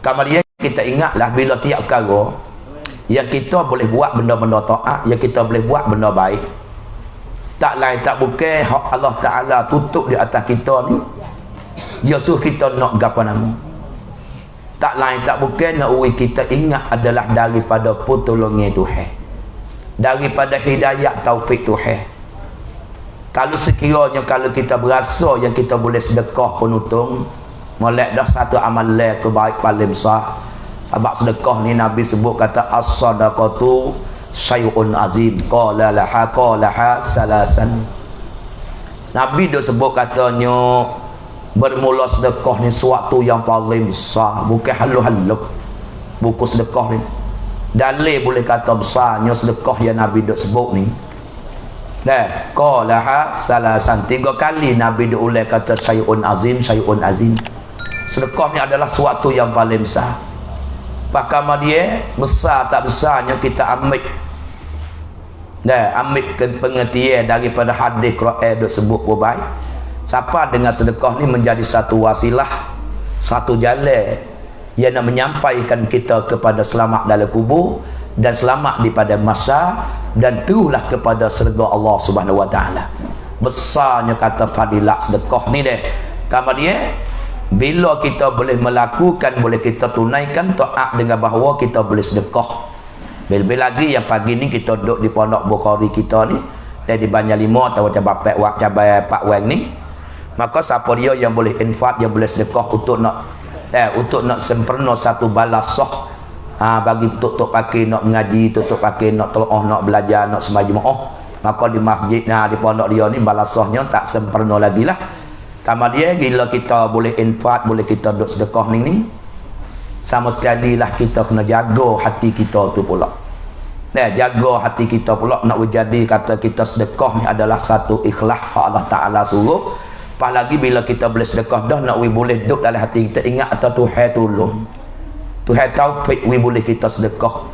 Kemudian kita ingatlah bila tiap perkara yang kita boleh buat benda-benda taat, yang kita boleh buat benda baik, tak lain tak bukan hak Allah Ta'ala tutup di atas kita ni, dia suruh kita nak gapa nama, tak lain tak bukan nak uwi kita ingat adalah daripada pertolongan Tuhan, daripada hidayah taufik Tuhan. Kalau sekiranya kalau kita berasa yang kita boleh sedekah penutung, molek dah satu amalan kebaik paling besar. Sebab sedekah ni Nabi sebut kata as-sadaqatu syai'un azim, qala laha salasan. Nabi dah sebut katanya bermula sedekah ni suatu yang paling besar, bukan halu-halu buku sedekah ni. Dalil boleh kata besarnya sedekah yang Nabi dah sebut ni. Dah qala salasan, 3 kali Nabi dah ulang kata syai'un azim, syai'un azim. Sedekah ni adalah suatu yang paling besar. Bahkan dia besar tak besarnya kita ambil pengertian daripada hadis Quran dah sebut baik. Siapa dengan sedekah ni menjadi satu wasilah, satu jalan yang nak menyampaikan kita kepada selamat dalam kubur dan selamat daripada masa dan teruslah kepada syurga Allah Subhanahu Wa Taala. Besarnya kata fadilat sedekah ni deh. Kemudian bila kita boleh melakukan, boleh kita tunaikan taat dengan bahawa kita boleh sedekah. Lebih lagi yang pagi ni kita duduk di pondok Bukhari kita ni, dan di Banjar Lima atau macam Bapak Wak Cabai Pak Wang ni, maka siapa dia yang boleh infak, yang boleh sedekah untuk nak sempurna satu balasah, bagi untuk pakai nak mengaji, untuk pakai nak telaah, nak belajar, nak sembahyang jemaah, maka di masjid di pondok dia ni balasahnya tak sempurna lagi lah. Kemudian bila kita boleh infak, boleh kita duduk sedekah ni, sama sekali lah kita kena jaga hati kita tu pula. Jaga hati kita pula nak jadi kata kita sedekah ni adalah satu ikhlas Allah Ta'ala suruh. Apalagi bila kita boleh sedekah dah, nak boleh duduk dalam hati kita ingat atau Tuhan tolong, Tuhan taufik boleh kita sedekah.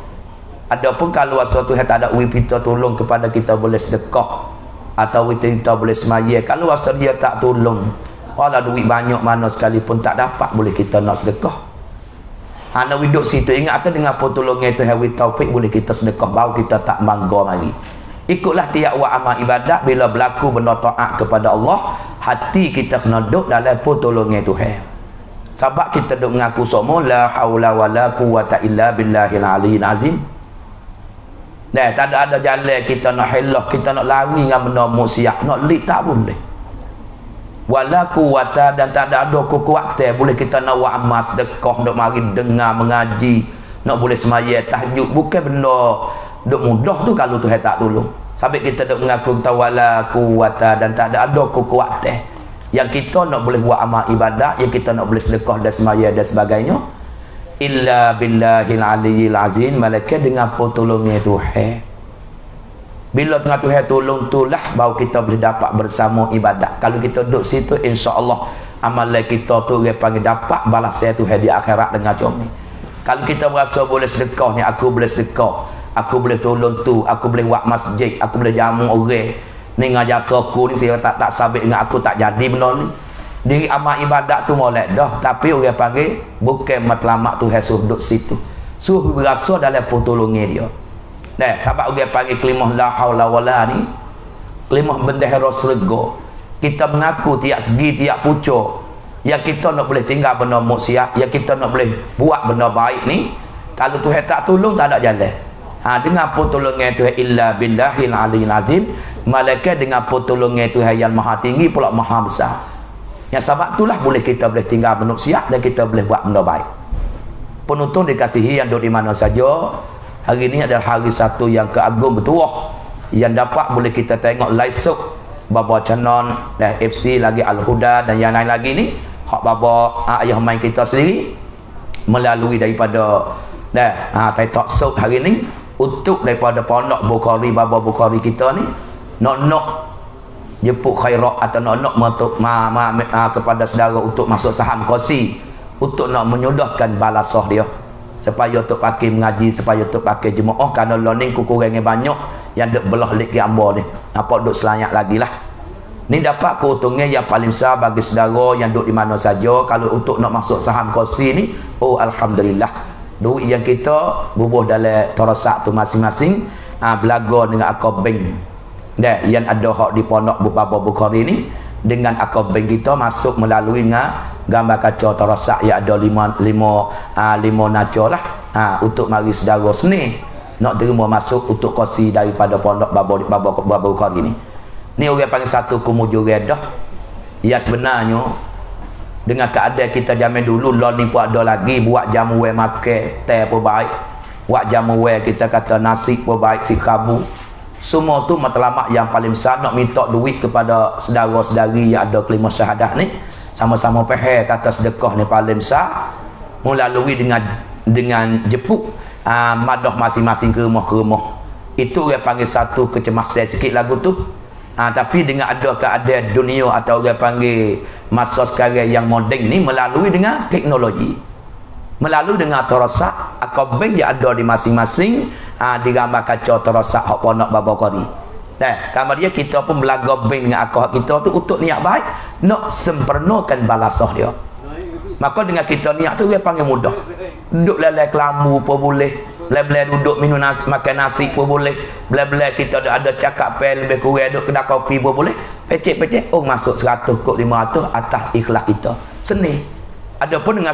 Adapun kalau asal Tuhan tak ada kita tolong kepada kita boleh sedekah atau kita boleh semaya, kalau asal dia tak tolong, walau duit banyak mana sekalipun tak dapat boleh kita nak sedekah. Nak hidup situ ingat atau dengan pertolongan Tuhan taufik boleh kita sedekah, baru kita tak bangga lagi. Ikutlah tiap buat amal ibadat, bila berlaku benda taat kepada Allah, hati kita kena duduk dalam pertolongan Tuhan. Sebab kita duduk mengaku semua la haula wala quwata illa billahil aliyyil azim. Tak ada jalan kita nak helah, kita nak lari dengan benda maksiat, nak lik tak boleh. Wala quwata, dan tak ada kekuatan boleh kita nak buat amal sedekah, nak mari dengar mengaji, nak boleh semaya tahajud, bukan benda duk mudah tu kalau Tuhan tak tolong. Sampai kita duk mengaku kita wala quwata dan tak ada kekuatan yang kita nak boleh buat amal ibadat, yang kita nak boleh sedekah dan semaya dan sebagainya, illa billahil aliyyil azim, malaikat dengan pertolongan Tuhan. Bila tengah Tuhan tolong itulah baru kita boleh dapat bersama ibadat. Kalau kita duduk situ, insya-Allah amalan kita tu dia panggil dapat balasan Tuhan di akhirat dengan comel. Kalau kita berasa boleh sedekah ni, aku boleh sedekah, aku boleh tolong tu, aku boleh buat masjid, aku boleh jamu orang ni dengan jasa aku ni, tak sabit dengan aku tak jadi benda ni. Diri amal ibadat tu molek dah, tapi orang panggil bukan matlamat Tuhan suruh duduk situ, suruh berasa dalam pertolongan dia. Sebab orang panggil kelimah la haula wala ni, kelimah bendera syurga. Kita mengaku tiap segi, tiap pucuk yang kita nak boleh tinggal benda maksiat, yang kita nak boleh buat benda baik ni, kalau Tuhan tak tolong tak ada jalan. Dengan pertolongan Tuhan illa billahil aliyyil azim, malaikat dengan pertolongan Tuhan yang maha tinggi pula maha besar. Yang sebab itulah boleh kita boleh tinggal manusia dan kita boleh buat benda baik. Penonton dikasihi yang duduk di mana saja, hari ini adalah hari satu yang keagung bertuah, yang dapat boleh kita tengok live show Baba Canon dan FC lagi Al-Huda dan yang lain lagi ni, hak Baba ayah main kita sendiri melalui daripada talk show hari ni untuk daripada pondok Bukhari, Baba Bukhari kita ni nak jemput khairat atau nak kepada saudara untuk masuk saham kursi, untuk nak menyudahkan balasah dia, supaya untuk pakai mengaji, supaya untuk pakai jemaah, kerana learning kukurangnya banyak yang duk belah lik gambar ni, nampak duk selanyak lagi lah. Ni dapat keuntungan yang paling besar bagi saudara yang duduk di mana saja. Kalau untuk nak masuk saham kursi ni, oh alhamdulillah. Duit yang kita bubuh dalam torosak tu masing-masing, belaga dengan akal bank. Dah, yang ada hak di pondok Bapa Bukhari ni, dengan akal bank kita masuk melalui gambar kaca torosak yang ada lima naca lah. Untuk mari saudara seni nak terima masuk untuk kursi daripada pondok Bapa Bukhari ni. Ni orang panggil satu kumujuran dah. Ya sebenarnya dengan keadaan kita zaman dulu law ni pun ada lagi buat jamu makan teh pun baik. Buat jamu kita kata nasi pun baik, si kabu. Semua tu matlamat yang paling besar nak minta duit kepada saudara-saudari yang ada kelima syahadah ni. Sama-sama faham kata sedekah ni paling besar melalui dengan jepuk madah masing-masing ke rumah. Itu orang panggil satu kecemasan sikit lagu tu. Tapi dengan ada keadaan dunia atau orang panggil masa sekarang yang moden ni melalui dengan teknologi, melalui dengan torosak akabeng yang ada di masing-masing di gambar kaca torosak hak pondok Bapa Bukhari. Kamar dia kita pun belaga bank dengan akal kita tu untuk niat baik nak sempurnakan balasah dia. Maka dengan kita niat tu dia panggil mudah. Duduk lelai kelambu pun boleh, belai-belai duduk minum nasi, makan nasi pun boleh, belai-belai kita ada cakap pel lebih kurang duduk kedai kopi pun boleh. Pecek-pecek masuk 100 kok 500 atas ikhlas kita. Seni. Adapun dengan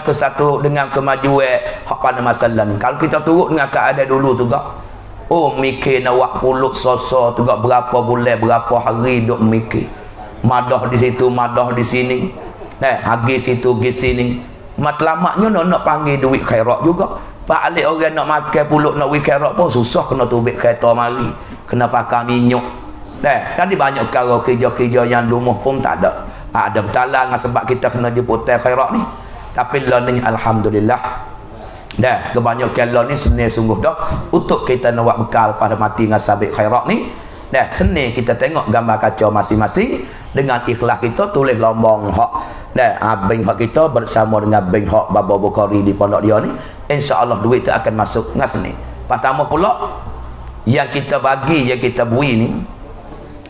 dengan kemajuan hak pada masalah ni, kalau kita turut dengan keadaan dulu tu gak, mikir nak buat puluk soso tu gak berapa bulan berapa hari duk mikir. Madah di situ, madah di sini. Hagi situ, gi sini. Matlamatnya nak panggil duit khairat juga. Pak alik orang nak makan puluk nak duit khairat pun susah, kena tubik kereta mari. Kena pakai minyak. Tadi banyak perkara kerja-kerja yang rumah pun tak ada. Ada bertalang sebab kita kena jemput khairat ni. Tapi lah ni alhamdulillah. Kebanyakan lah ni seni sungguh dah untuk kita nak buat bekal pada mati dengan sabit khairat ni. Seni kita tengok gambar kaca masing-masing dengan ikhlas kita tulis lombong hak bank hak kita bersama dengan bank hak Bapa Bukhari di pondok dia ni, insya-Allah duit tu akan masuk dengan seni. Pertama pula yang kita bagi, yang kita bui ni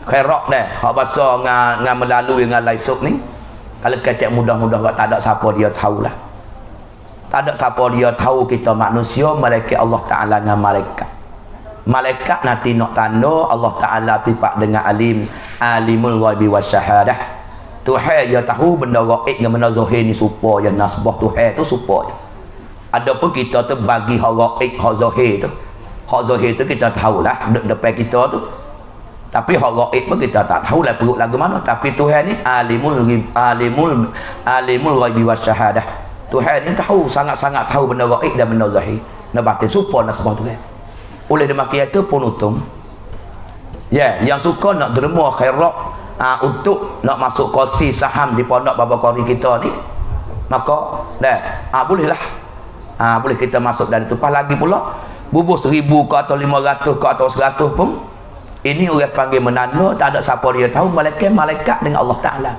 khairat hak bahasa dengan melalui dengan laisuk ni. Kalau kecek mudah-mudah tak ada siapa dia tahulah. Tak ada siapa dia tahu kita manusia, malaikat Allah Taala dengan malaikat. Malaikat nanti nak tanda Allah Taala tipak dengan alimul ghaibi wasyahadah. Tuhan dia tahu benda gaib dengan benda zahir ni supaya nasbah Tuhan tu supaya. Adapun kita tu bagi hak gaib, hak zahir tu. Hak zahir tu kita tahulah depan kita tu. Tapi hak gaib pun kita tak tahulah perut lagu mana. Tapi Tuhan ni alimul ghaibi wasyahadah. Tuhan ni tahu, sangat-sangat tahu benda gaib dan benda zahir. Nak batin supaya nasbah Tuhan. Oleh demikian itu penutup yang suka nak derma khairat untuk nak masuk kursi saham di pondok Bapa Bukhari kita ni, maka bolehlah. Boleh kita masuk dan itu. Pas lagi pula bubuh 1000 ke atau 500 ke atau 100 pun ini orang panggil menanda, tak ada siapa dia tahu, malaikat dengan Allah Taala.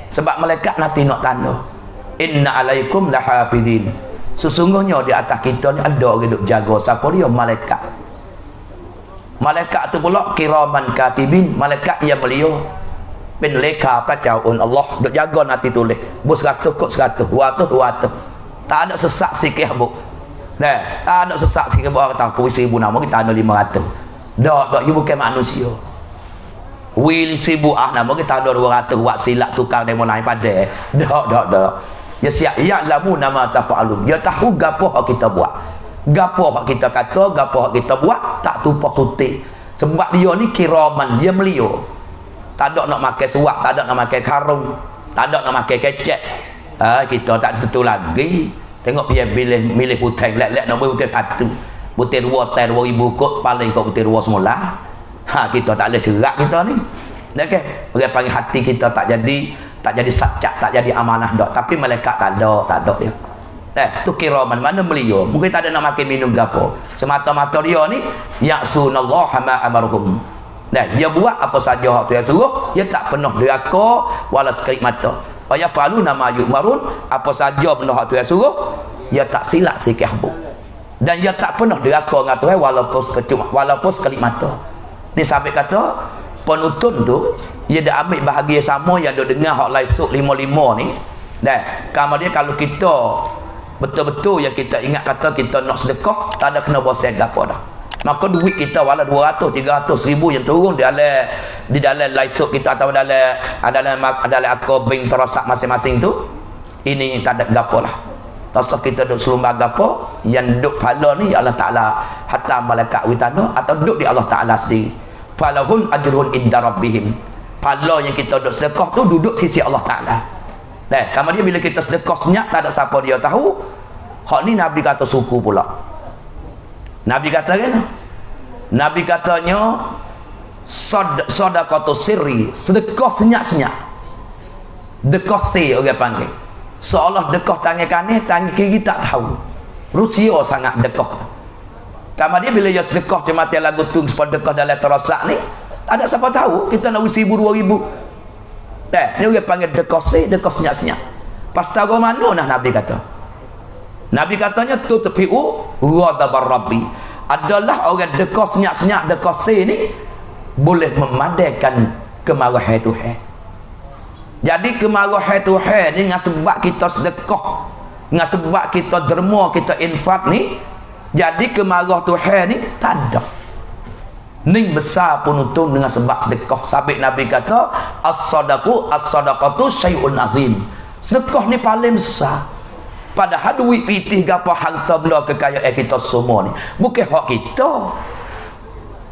Sebab malaikat nanti nak tanda inna alaikum lahafidhin, sesungguhnya di atas kita ni ada orang duk jaga. Siapa dia? Malaikat. Malaikat tu pula kiraman katibin, malaikat yang beliau penleka percauan Allah duk jaga nanti tulis bos 100 kok 100 200 tak ada sesak sikit bu. Tak ada sesak sikit bu. Kata aku 1000 nama kita ada 500. Dak you bukan manusia. Will 1000 nama kita ada 200 buat silap tukang demo lain pada. Dak. Ya siap ya lamu nama tafalun. Dia tahu gapo hak kita buat. Gapo hak kita kata, gapo hak kita buat tak tumpah putih. Sebab dia ni kiraman, dia beliau. Tak ada nak makan suak, tak ada nak makan karung, tak ada nak makan kecek. Kita tak tentu lagi. Tengok dia milih putih lek-lek nak putih satu. Putih 2 tan 2000 kot paling kau putih 2 semula. Kita tak boleh cerak kita ni. Okey, orang panggil hati kita tak jadi satcak, tak jadi amanah dak. Tapi malaikat tak ada dia. Tu kiraman mana beliau. Mungkin tak ada nak makan minum gapo. Semata-mata dia ni ya'sunallaha ma amaruhum. Dia buat apa saja hak Tuhan suruh, dia tak pernah deraka wala sekelip mata. Ya falu nama yu'marun, apa saja benda hak Tuhan suruh, dia tak silap sikit habuk. Dan dia tak pernah deraka dengan Tuhan walaupun sekelip mata. Ni sampai kata penonton tu dia dah ambil bahagia sama yang dia dengar hak laisuk 55 ni. Dan kemudian kalau kita betul-betul yang kita ingat kata kita nak sedekah, tak ada kena bosan gapo dah. Maka duit kita wala 200 300 ribu yang turun di dalam laisuk kita atau dalam akal bank terasak masing-masing tu, ini tak ada gapo lah. Tak usah kita duk selumbar gapo, yang duk pahala ni Allah Taala hatta malaikat witana atau duk di Allah Taala sendiri. Falahun ajrun inda rabbihim. Pahala yang kita duk sedekah tu duduk sisi Allah Taala. Nah, kemudian bila kita sedekah senyap, tak ada siapa dia tahu. Hak ni Nabi kata suku pula. Nabi kata kan? Nabi katanya sedekah sirri, sedekah senyap-senyap. Dekose orang panggil. Seolah dekah tangan kanan, tangan kiri tak tahu. Rusia sangat dekah. Kemudian bila dia sedekah cuma tiap lagu tu sedekah dalam terasak ni, tak ada siapa tahu. Kita nak 1,000 2,000. Ni orang panggil dekose, dekah senyap-senyap. Pasal mana nah Nabi kata? Nabi katanya tutfi'u ghadabar rabbi. Adalah orang dekah senyap-senyap, dekose ni boleh memadamkan kemarahan Tuhan. Jadi kemarahan Tuhan ni dengan sebab kita sedekah, dengan sebab kita derma, kita infak ni, jadi kemarah Tuhan ni tak ada. Ni besar penuntung dengan sebab sedekah. Sabit Nabi kata as-sadaqatu syai'un azim. Sedekah ni paling besar. Padahal duit pitih gapo harta benda kekayaan kita semua ni bukan hak kita,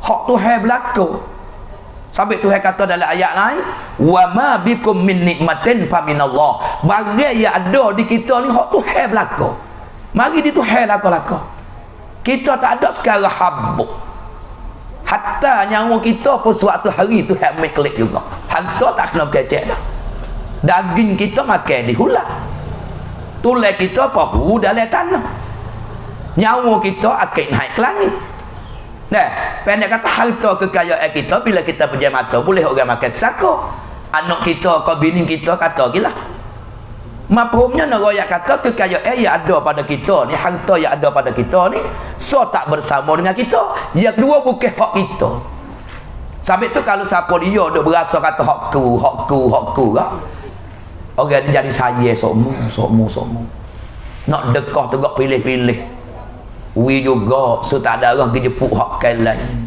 hak Tuhan berlaku. Sabit Tuhan kata dalam ayat lain, wa ma bikum min nikmatin fa minallah. Barang yang ada di kita ni hak Tuhan berlaku. Mari di Tuhan laku-laku. Kita tak ada sekarang habuk. Hatta nyawa kita pun suatu hari Tuhan ambil klik juga. Harta tak kena kecek dah. Daging kita makan di hulang. Tulang kita pahu dalam tanah. Nyawa kita akan naik ke langit. Nah, pendek kata harta kekayaan kita bila kita pejam mata boleh orang makan sako. Anak kita ke bini kita kata gila. Mafhumnya nak royak kata kekayaan yang ada pada kita ni, harta yang ada pada kita ni, so tak bersama dengan kita. Yang kedua bukan hak kita. Sampai tu kalau siapa dia duk berasa kata hakku kan. Orang ni jadi saya sokmu. Nak dekah tegak pilih-pilih. We juga so tak ada orang pergi jepuk hak kain lain.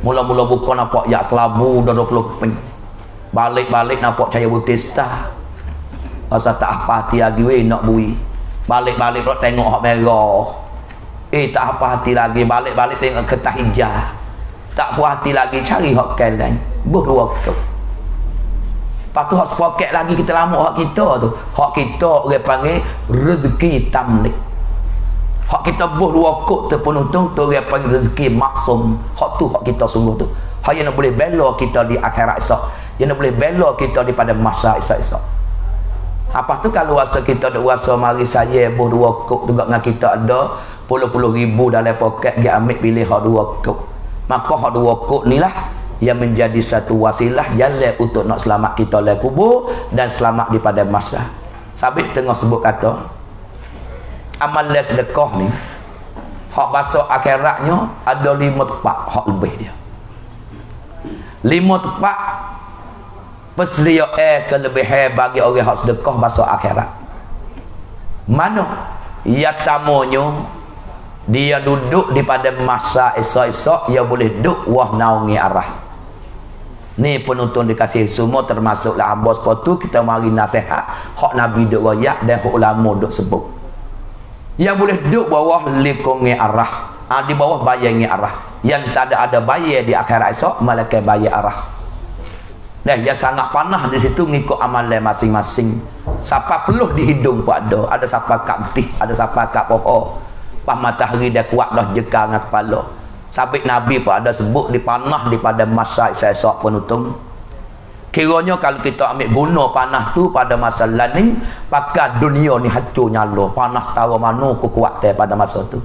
Mula-mula buka nampak yak kelabu dah 20 pen. Balik-balik nampak cahaya butista. Asa tak apa hati lagi we nak bui. Balik-balik rot tengok hak merah. Tak apa hati lagi, balik-balik tengok kertas hijau. Tak puas hati lagi cari hak kain lain. Berdua waktu. Lepas tu hak sepoket lagi kita lama hak kita tu. Hak kita orang panggil rezeki tamlik. Hak kita buh 2 kok tu penuntung tu orang panggil rezeki maksum. Hak tu hak kita sungguh tu. Hak yang boleh bela kita di akhirat esok. Yang boleh bela kita di pada masa esok-esok. Apa tu kalau rasa kita ada rasa mari saya buh 2 kok juga dengan kita ada puluh-puluh ribu dalam poket dia ambil pilih hak 2 kok. Maka hak 2 kok ni lah yang menjadi satu wasilah jalan untuk nak selamat kita dari kubur dan selamat di pada masa. Sabit tengah sebut kata amal sedekah ni hak masuk akhiratnya ada 5 tempat hak lebih dia. 5 tempat persedia kelebihan bagi orang hak sedekah masuk akhirat. Mana? Ya tamunya dia duduk di pada masa esok-esok dia boleh duduk wah naungi arah. Ni penonton dikasih semua termasuklah hamba sepatu kita mari nasihat hak Nabi duk royak dan hak ulama duk sebut. Yang boleh duduk bawah likungi arah. Di bawah bayangi arah. Yang tak ada bayar di akhirat esok malaikat bayar arah. Dah dia sangat panah di situ ngikut amalan masing-masing. Siapa perlu di hidung pun ada. Ada siapa kat betih, ada siapa kat pohon. Pas matahari dia kuat dah jeka dengan kepala. Sabit Nabi pun ada sebut di panah di pada masa esok penutung. Kiranya kalau kita ambil guna panah tu pada masa lain, pakai dunia ni hancur nyala. Panas tahu mana kekuatan pada masa tu.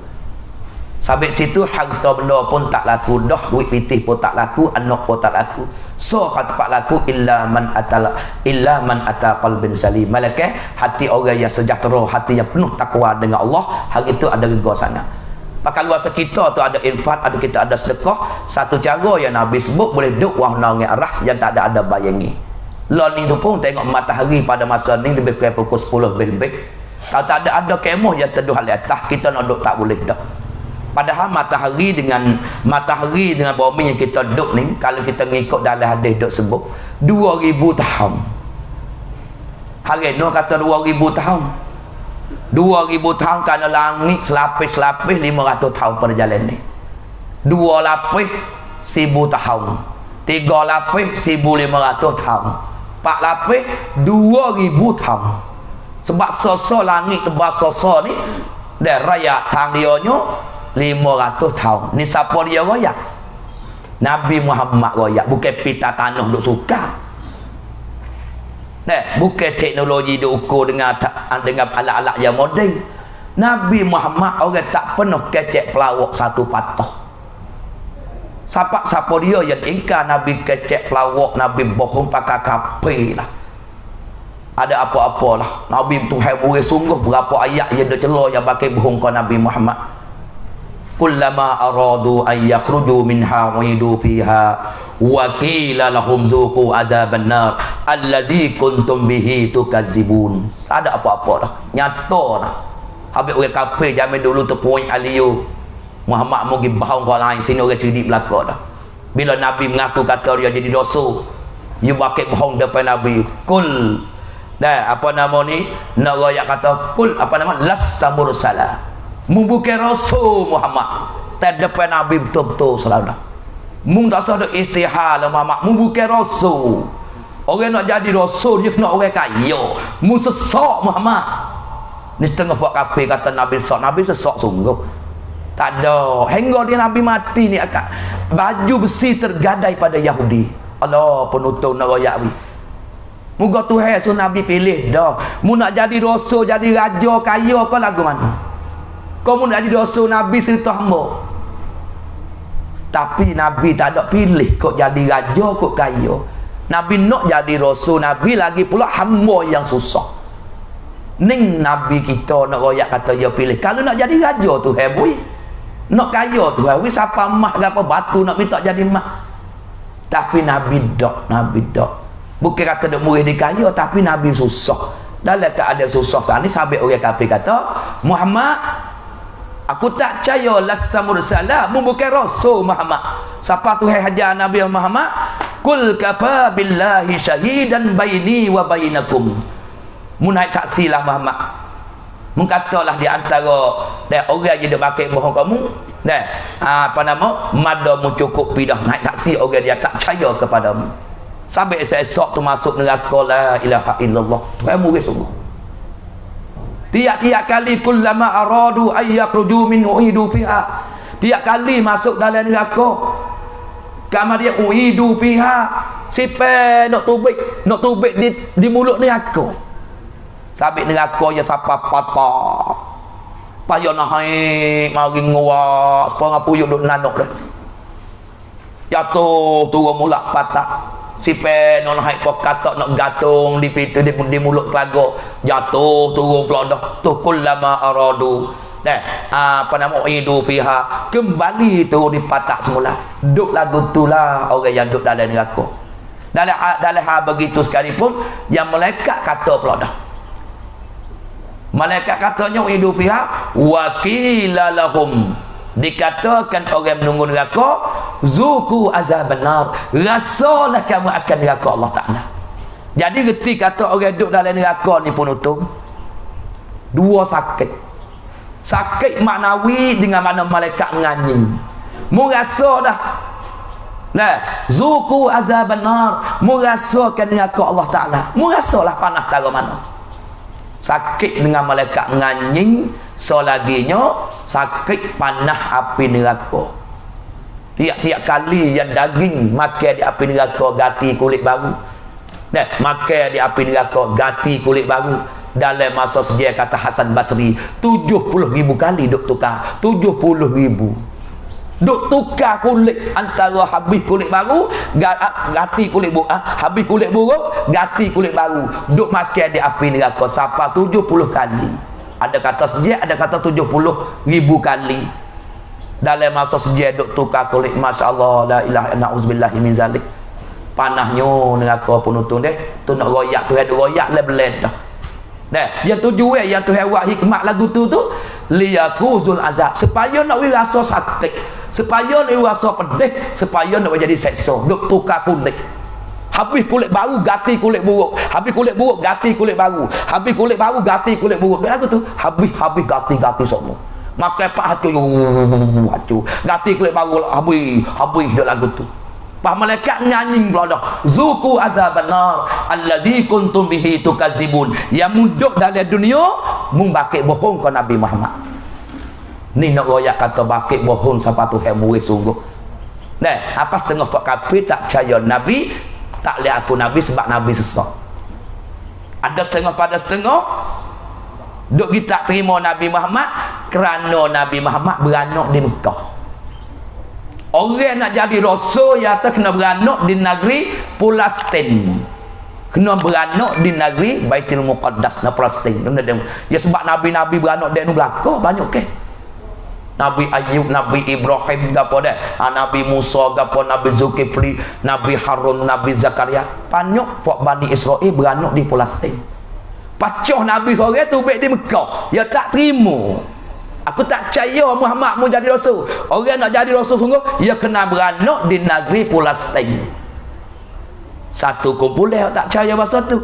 Sabit situ harta benda pun tak laku dah, duit pitih pun tak laku, anak pun tak laku. So kata tak laku illa man ata qalbin salim. Malaikat hati orang yang sejahtera, hati yang penuh takwa dengan Allah, hari itu ada rega sana. Pakai luasa kita tu ada infak, ada kita ada sedekah. Satu cara yang Nabi sebut boleh duduk warna arah yang tak ada bayangi. Lalu ni tu pun tengok matahari pada masa ni lebih kurang pukul 10 lebih. Kalau tak ada kemah yang teduh di atas, kita nak duduk tak boleh dah. Padahal matahari dengan bumi yang kita duduk ni, kalau kita ngikut dalam hadis duk sebut 2000 tahun. Hari ni kata 2000 tahun. 2000 tahun kerana langit selapis-selapis 500 tahun perjalanan ni. 2 lapis 1000 tahun. 3 lapis 1500 tahun. 4 lapis 2000 tahun. Sebab sosok langit tebal sosok ni dan raya tang dia nya 500 tahun. Ni siapa dia royak? Nabi Muhammad royak, bukan pita tanah duk suka. Bukan teknologi diukur dengan alat-alat yang moden. Nabi Muhammad orang tak pernah kecek pelawak satu patah. Siapa dia yang ingkar Nabi kecek pelawak, Nabi bohong pakai kape lah. Ada apa-apa lah. Nabi Tuhan murid sungguh berapa ayat yang dia celah yang pakai bohong ke Nabi Muhammad. Kullama aradu an yakhruju minha uidu fiha wa qila lahum zuqu adzaban nar alladzi kuntum bihi tukadzibun. Ada apa-apa dah, nyata dah. Habis orang kafir zaman dulu tu point aliu Muhammad mungkin bahang kau lain sini orang cerdik belaka dah. Bila Nabi mengaku kata dia jadi dosa, you pakai bohong depan Nabi. Kul dah apa nama ni, nak royak kata kul apa nama, lasta mursala, membuka rasul Muhammad tak depan Nabi betul-betul selalu. Mung tak ada istihal Muhammad membuka rasul. Orang nak jadi rasul dia kena orang kaya. Mung sesak Muhammad. Ni setengah buat kafir kata Nabi sesak. Nabi sesak sungguh. Tak ada. Hingga dia Nabi mati ni akak baju besi tergadai pada Yahudi. Allah penutup nak royak ni. Moga Tuhan suruh Nabi pilih dah. Mu nak jadi rasul, jadi raja kaya kau lagu mana? Kau mu nak jadi rasul Nabi serta hamba. Tapi Nabi tak ada pilih kok jadi raja kok kaya. Nabi nak jadi rasul, Nabi lagi pula hamba yang susah. Ning Nabi kita nak royak kata dia pilih. Kalau nak jadi raja tu hebui. Nak kaya tu hebui, siapa mah ke apa batu nak minta jadi mah. Tapi Nabi dak. Bukan kata dia murid dia kaya, tapi Nabi susah. Dalam keadaan susah saat ni sampai orang kafir kata, Muhammad, aku tak percaya lasta mursala, membuka rasul Muhammad. Siapa Tuhan hajar Nabi Muhammad? Kul kafa billahi syahidan baini wa bainakum. Mu naik saksilah Muhammad. Mu katalah di antara orang yang dia pakai bohong kamu, apa nama? Mada mu cukup pidah naik saksi orang dia tak percaya kepadamu. Sampai esok tu masuk neraka la ilaha illallah. Tuhan murid sungguh. Tiap-tiap kali kullama aradu ayyakhruju min uidu fiha. Tiap kali masuk dalam neraka, kama dia uidu fiha. Siapa nak tubik di mulut neraka. Sampai neraka ya siapa papa. Payah naik mari nguak, sepang puyuk duk nanok dah. Jatuh turun mulak patah. Si pen nak naik kata nak gantung di pintu di mulut telaga, jatuh turun pula dah tu kullama aradu apa nama idu fiha, kembali tu di patak semula. Duk lagu tulah orang yang duk dalam neraka. Dalam hal begitu sekalipun yang malaikat kata pula dah. Malaikat katanya idu fiha wa qila lahum, dikatakan orang menunggu neraka, zuku azaban nar, rasalah kamu akan neraka Allah Ta'ala. Jadi reti kata orang duduk dalam neraka ni penutup dua sakit maknawi dengan mana malaikat menganjing. Mu rasa dah zuku azaban nar, mu rasakan neraka Allah Ta'ala. Mu rasalah panas tara mana. Sakit dengan malaikat menganjing, selaginya sakit panah api neraka. Tiap-tiap kali yang daging makan di api neraka ganti kulit baru. Makan di api neraka ganti kulit baru. Dalam masa sejarah kata Hasan Basri, 70,000 kali duk tukar. 70,000 duk tukar kulit antara habis kulit baru ganti kulit buruk, habis kulit buruk ganti kulit baru. Duk makan di api neraka sampai 70 kali. Ada kata sejarah, ada kata 70,000 kali. dalam masa sejak duk tukar kulit, masya-Allah, la ilaha illallah, auzubillahi min zalik. Panahnya neraka penonton deh tu nak royak, tu ada royak le beled dah. Dah, dia tujuan yang tu buat hikmat lagu tu liyakuzul azab, supaya nak rasa sakit, supaya nak rasa pedih, supaya nak jadi seksa, duk tukar kulit. Habis kulit baru ganti kulit buruk, habis kulit buruk ganti kulit baru, habis kulit baru ganti kulit buruk. Lagu tu habis ganti semua. Makai pak hatu ganti kulit baru, habis dah lagu tu. Pak malaikat nyanyi pula dah, zuku azaban nar alladzi kuntum bihi tukazibun, yang muduk dalam dunia mung bakit bohong ke Nabi Muhammad. Ni nak royak kata bakit bohong siapa tu murid sungguh. Nah, apa tengah pak kafir tak percaya Nabi, tak lihat aku Nabi sebab Nabi sesat. Ada setengah pada setengah duk kita terima Nabi Muhammad kerana Nabi Muhammad beranak di Mekah. Orang nak jadi rasul ya tak kena beranak di negeri Palestin, kena beranak di negeri Baitul Muqaddas na Palestin. Ya sebab nabi-nabi beranak di belaka banyak ke. Nabi Ayub, Nabi Ibrahim gapo dah, Nabi Musa gapo, Nabi Zulkifli, Nabi Harun, Nabi Zakaria, banyak fak Bani Israel beranak di Palestin. Pacah Nabi seorang tu baik di Mekah, ya tak terima. Aku tak percaya Muhammad mau jadi rasul. Orang nak jadi rasul sungguh, ia kena beranak di negeri Palestin. Satu kumpulan tak percaya bahasa tu.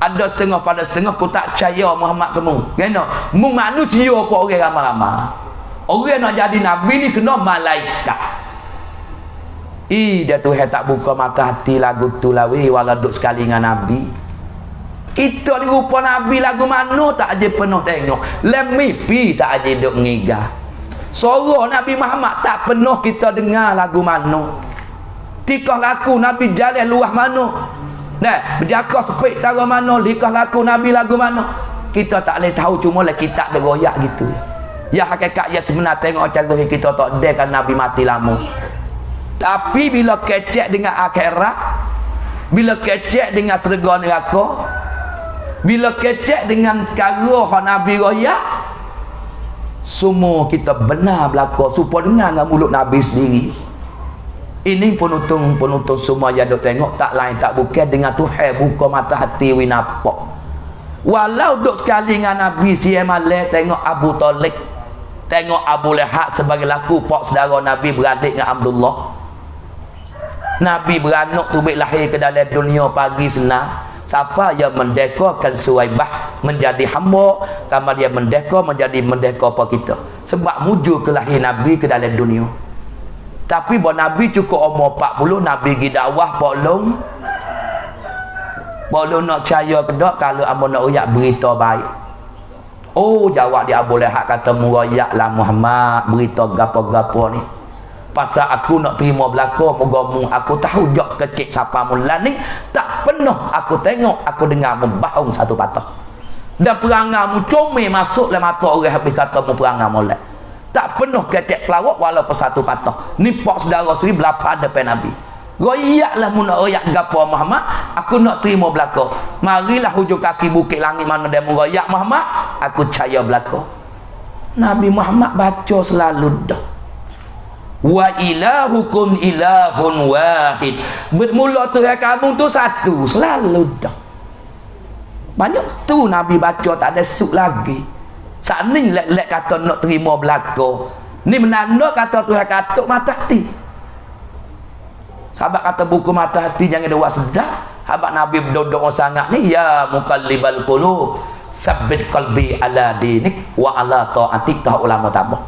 Ada setengah pada setengah aku tak percaya Muhammad kamu. Kena mu manusia apa orang ramai-ramai. Orang nak jadi nabi ni kena malaikat. Dia Tuhan tak buka mata hati lagu tu lawi wala duk sekali dengan nabi. Kita ni rupa Nabi lagu mana tak aja penuh tengok. Lem mimpi tak aja duk ngigah. Suara Nabi Muhammad tak penuh kita dengar lagu mana. Tikah laku Nabi jalan luah mana. Nah, berjaga sepik tara mana, likah laku Nabi lagu mana. Kita tak boleh tahu, cuma lah kita bergoyak gitu. Ya hakikat ya sebenar tengok cara kita tak ada kan Nabi mati lama. Tapi bila kecek dengan akhirat, bila kecek dengan syurga neraka, bila kecek dengan perkara Nabi royak, semua kita benar belaka supaya dengar dengan mulut Nabi sendiri. Ini penonton semua yang duk tengok tak lain tak bukan dengan Tuhan buka mata hati wi nampak. Walau duk sekali dengan Nabi siang malam tengok Abu Talib, tengok Abu Lahab sebagai laku pak saudara Nabi beradik dengan Abdullah. Nabi beranak tu baik lahir ke dalam dunia pagi senang. Siapa yang mendekorkan Suwaibah menjadi hamba, kamar dia mendekor menjadi mendekor apa kita. Sebab muju ke lahir Nabi ke dalam dunia. Tapi buat Nabi cukup umur 40, Nabi pergi dakwah bolong nak percaya ke tak kalau amun nak uyak berita baik. Oh, jawab dia boleh hak kata murayak lah Muhammad berita gapo-gapo ni. Pasal aku nak terima belaka moga aku tahu jak kecik siapa mula ni tak pernah aku tengok aku dengar membaung satu patah. Dan perangai mu comel masuk dalam mata orang habis kata mu perangai molek. Tak pernah kecik kelawak walaupun satu patah. Ni pak saudara sendiri belapa depan Nabi. Royaklah mu nak royak gapo Muhammad, aku nak terima belaka. Marilah hujung kaki bukit langit mana dia mu royak Muhammad, aku percaya belaka. Nabi Muhammad baca selalu dah. Wa ilahukum ilahun wahid. Bermula Tuhan kamu tu satu, selalu dah. Banyak tu Nabi baca tak ada suk lagi. Saat ni lek kata nak terima belaka. Ni menanda kata Tuhan katuk mata hati. Sahabat kata buku mata hati jangan ada buat sedar. Sahabat Nabi berdodok sangat ni, ya muqallibal qulub sabbit qalbi ala dinik wa ala ta'atik. Tahu ulama tambah.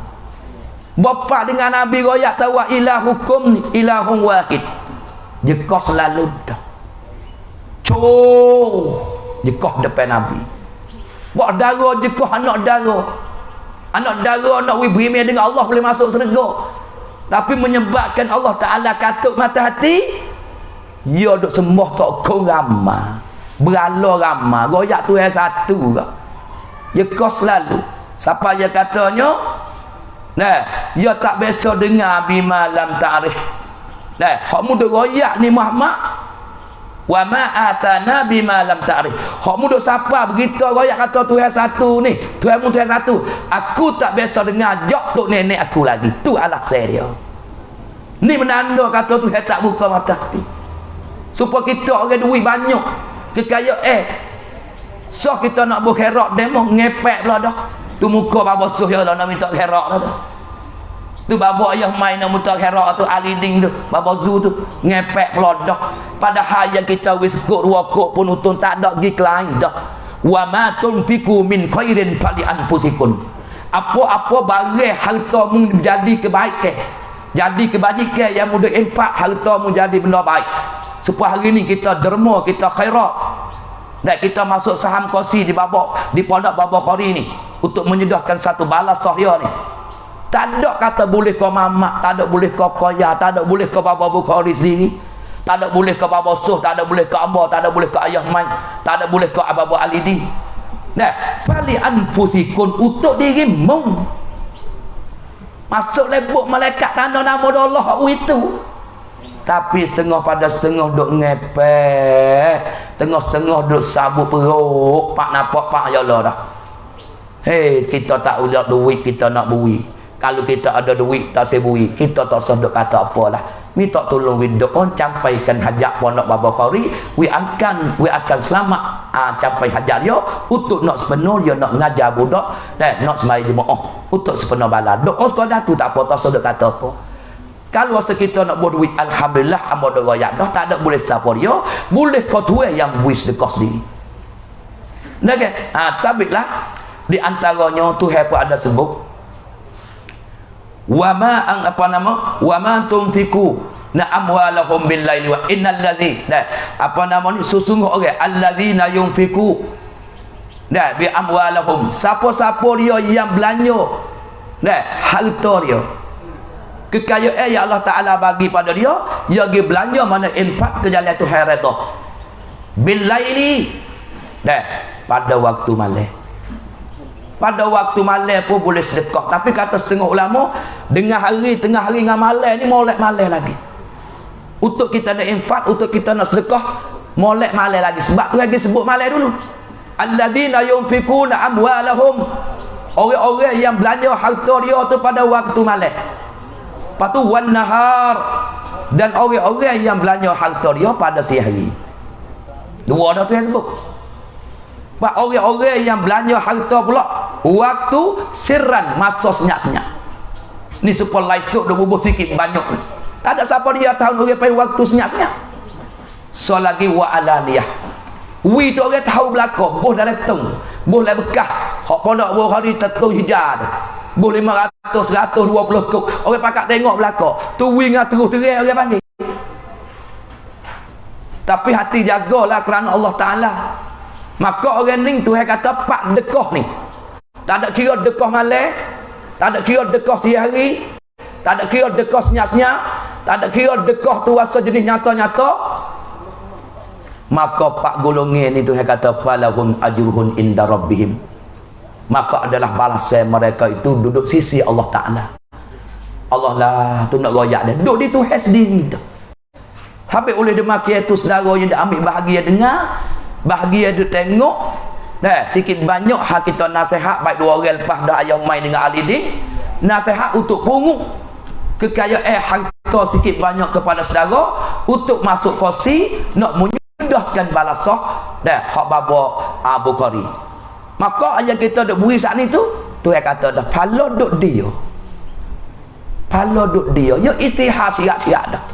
Bapa dengan Nabi royak tawa ilahukum ilahun wahid. Jekah selalu dah. Jekah depan Nabi. Buat darah jekah anak darah. Anak darah nak berimeh dengan Allah boleh masuk syurga. Tapi menyebabkan Allah Ta'ala katuk mata hati, dia duk sembah tak kau ramah, berala ramah, royak Tuhan satu ke. Jekah selalu. Siapa yang katanya, nah, dia tak biasa dengar bima lam ta'rif. Nah, hak mu duk royak ni Muhammad. wa ma atana bima lam ta'rif. Hak mu duk siapa berita royak kata Tuhan satu ni, Tuhanmu Tuhan satu, aku tak biasa dengar jok tok nenek aku lagi. Tu alasan dia. Ni menanda kata Tuhan tak buka mata hati. Supaya kita orang duit banyak, kekayaan, so kita nak berkhairat demo ngepek pula dah. Tu muka bapa suh ya nak minta khairat dah tu. Tu bapa ayah main nak minta khairat tu aliding tu, bapa zu tu ngepek pula dah. Padahal yang kita wis kok dua kok pun untung tak ada gi lain dah. Wa ma tunfiqu min khairin fali anfusikum. Apa-apa barang hartamu jadi kebaikan, jadi kebajikan yang mudah impak hartamu jadi benda baik. Supaya hari ni kita derma, kita khairat. Dan kita masuk saham kosi di babak di pondok Baba Khari ni untuk menyedahkan satu balas sahya ni. Tak ada kata boleh kau mamak, tak ada boleh kau koya, tak ada boleh kau Baba Bukhari sendiri, tak ada boleh kau Baba Suh, tak ada boleh kau Abah, tak ada boleh kau Ayah Mai, tak ada boleh kau Abu Alidi. Nah, fali anfusikun untuk dirimu. Masuk lebuk malaikat tanda nama Allah itu. Tapi setengah pada setengah duk ngepek, tengah-tengah duk sabuk perut, pak nampak pak ya Allah dah. Hei, kita tak ada duit, kita nak bui. Kalau kita ada duit tak sebui, kita tak usah duk kata apalah. Minta tolong we doon campaikan hajat pondok Baba Khari, we akan selamat capai hajat dia untuk nak sepenuh dia nak ngajar budak dan nak semai jemaah untuk sepenuh bala. Doa sekadar tu tak apa, tak usah duk kata apa. Kalau rasa kita nak buat duit, alhamdulillah hamba dak royak dah, tak ada boleh siapa dia, boleh kau tuai yang wis dekat sendiri. Nah kan? Sabitlah di antaranya Tuhan pun ada sebut wa ma ang apa nama wa ma tunfiqu na amwalahum bil laili wa innal ladzi apa nama ni sesungguh orang alladzina yunfiqu bi amwalahum, siapa-siapa dia yang belanja harta dia, kekayaan yang Allah Ta'ala bagi pada dia, dia pergi belanja mana infak ke jalan Tuhan redha bil laili pada waktu malam. Pada waktu malam pun boleh sedekah. Tapi kata setengah ulama, tengah hari dengan malam ni molek malam lagi. Untuk kita nak infak, untuk kita nak sedekah, molek malam lagi. Sebab tu lagi sebut malam dulu. Alladzina yunfiquna amwalahum, orang-orang yang belanja harta dia tu pada waktu malam. Lepas tu wan nahar, dan orang-orang yang belanja harta dia pada siang hari. Dua dah tu yang sebut. Pak orang-orang yang belanja harta pula waktu sirran, masa senyap-senyap. Ni supaya laisuk dah bubuh sikit banyak ni. Tak ada siapa dia tahu orang pai waktu senyap-senyap. So lagi wa alaniyah. Wi tu orang tahu belaka, boh dah datang, boh lai bekah. Hak pondok Baba Khari tetu hijau tu. Boh 500, 120 kok. Orang pakak tengok belaka. Tu wi ngah terus terai orang panggil. Tapi hati jagalah kerana Allah Taala. Maka orang ni Tuhan kata pak dekah ni, tak ada kira dekah malam, tak ada kira dekah siang hari, tak ada kira dekah senyap-senyap, tak ada kira dekah tu rasa jenis nyata-nyata. Maka pak golongan ni Tuhan kata falahum ajruhun inda rabbihim, maka adalah balasan mereka itu duduk sisi Allah Ta'ala. Allah lah tu nak royak dia duduk di Tuhan sendiri tu. Habis oleh demikian tu saudara yang dia ambil bahagia dengar, bahagia dia tengok, sikit banyak hak kita nasihat baik dua orang lepas dah ayah main dengan alidin, nasihat untuk pungut kekayaan harta sikit banyak kepada saudara untuk masuk kursi nak menyudahkan balasah hak Baba Bukhari. Maka ayat kita duk beri saat ni tu Tuhan kata dah pala duk dia, pala duk dia, ya istihar siap-siap dah.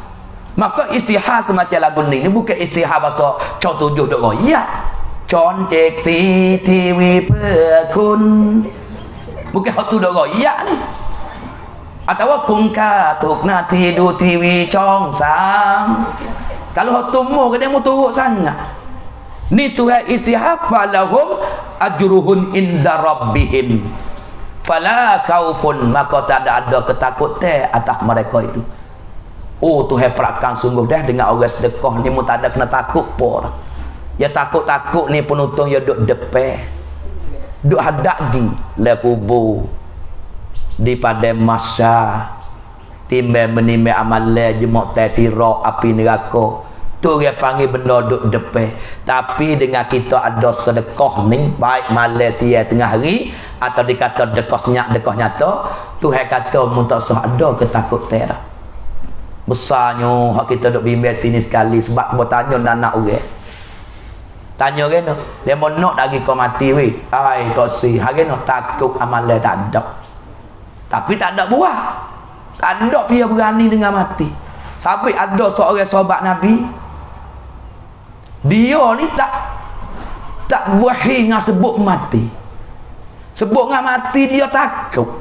Maka istihar semacam lagu ni bukan istihar bahasa cok tujuh duk royak. Con cek si TV pekun, bukan hak tu duk royak ni. Atau kungka tuk nati du TV chong sam. Kalau hak tu mu dia mu turut sangat. Ni Tuhan istihar falahum ajruhun inda rabbihim. Fala khaufun, maka tak ada ketakutan atas mereka itu. Oh Tuhan perakan sungguh dah dengan orang sedekah ni mu tak ada kena takut pun. Ya takut-takut ni penonton ya duk depan, duk hadap di le kubur di pada masa timbang menimba amalan jemak tasirah api neraka tu dia panggil benda duk depan. Tapi dengan kita ada sedekah ni, baik Malaysia tengah hari atau dikata dekah nyata, Tuhan kata mun tak sah ada ketakutan dah. Besarnya hak kita duk bimbang sini sekali sebab bertanya anak orang. Tanya kan dia mau nak lagi kau mati weh. Ai tak si, hari nak takut amalan tak ada. Tapi tak ada buah. Tak ada dia berani dengan mati. Sampai ada seorang sahabat Nabi, dia ni tak berani dengan sebut mati. Sebut dengan mati dia takut.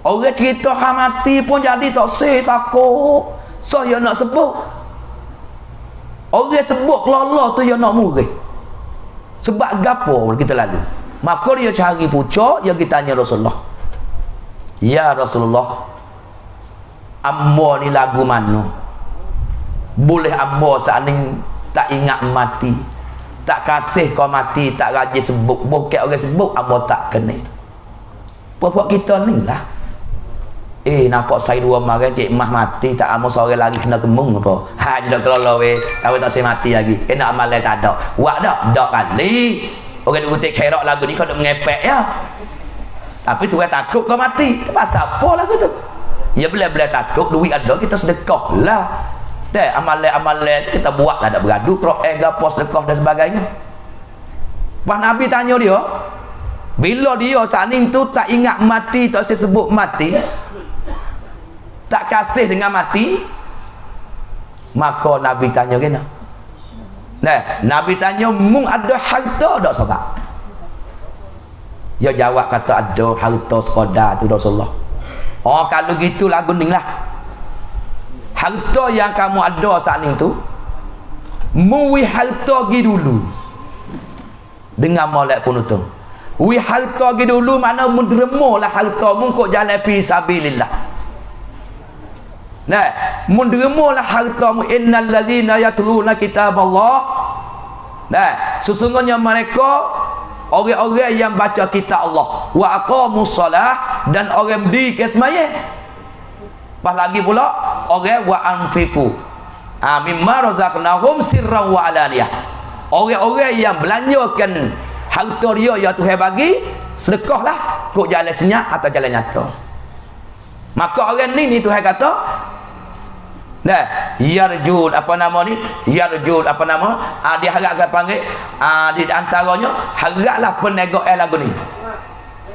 Orang cerita hang mati pun jadi tak sih takut. So dia nak sebut. Orang sebut kelala tu dia nak murid. Sebab gapo kita lalu. Maka dia cari pucuk, dia kita tanya Rasulullah. Ya Rasulullah, ambo ni lagu mana? Boleh ambo saat ni tak ingat mati, tak kasih kau mati, tak rajin sebut, bukan orang sebut ambo tak kena. Puak kita ni lah. Nampak saya dua makan cik mah mati tak ambo seorang lagi kena kemung apa? Ha dia dak kelolo weh, tahu tak saya mati lagi. Nak amalan tak ada. Wak dak kali. Orang duk kerok lagu ni kau dak mengepek ya. Tapi tu takut kau mati. Pasal apa lagu tu? Ya bila-bila takut duit ada kita sedekah lah. Dah amalan kita buat lah, tak bergaduh Quran gapo sedekah dan sebagainya. Pas Nabi tanya dia, bila dia saat ni tu tak ingat mati, tak sebut mati, tak kasih dengan mati, maka Nabi tanya kena. Nah, Nabi tanya mung ada harta tak sebab? Dia jawab kata ada harta sekadar tu Rasulullah. Oh kalau gitu lagu ni lah. Harta yang kamu ada saat ni tu, mu wi harta gi dulu. Dengan molek penutung. Wi harta gi dulu mana mu derma lah harta mu kok jalan fi sabilillah. Nah, mu derma lah harta mu innal ladzina yatluna kitaballah. Nah, sesungguhnya mereka orang-orang yang baca kitab Allah wa aqamus salah dan orang berdiri sembahyang. Pas lagi pula orang wa anfiqu mimma razaqnahum sirran wa alaniyah. Orang-orang yang belanjakan harta dia yang Tuhan bagi, sedekahlah kok jalan senyap atau jalan nyata. Maka orang ni Tuhan kata yarjul apa nama ni? Yarjul apa nama? Dia harapkan panggil di antaranya haraplah penegak lagu ni.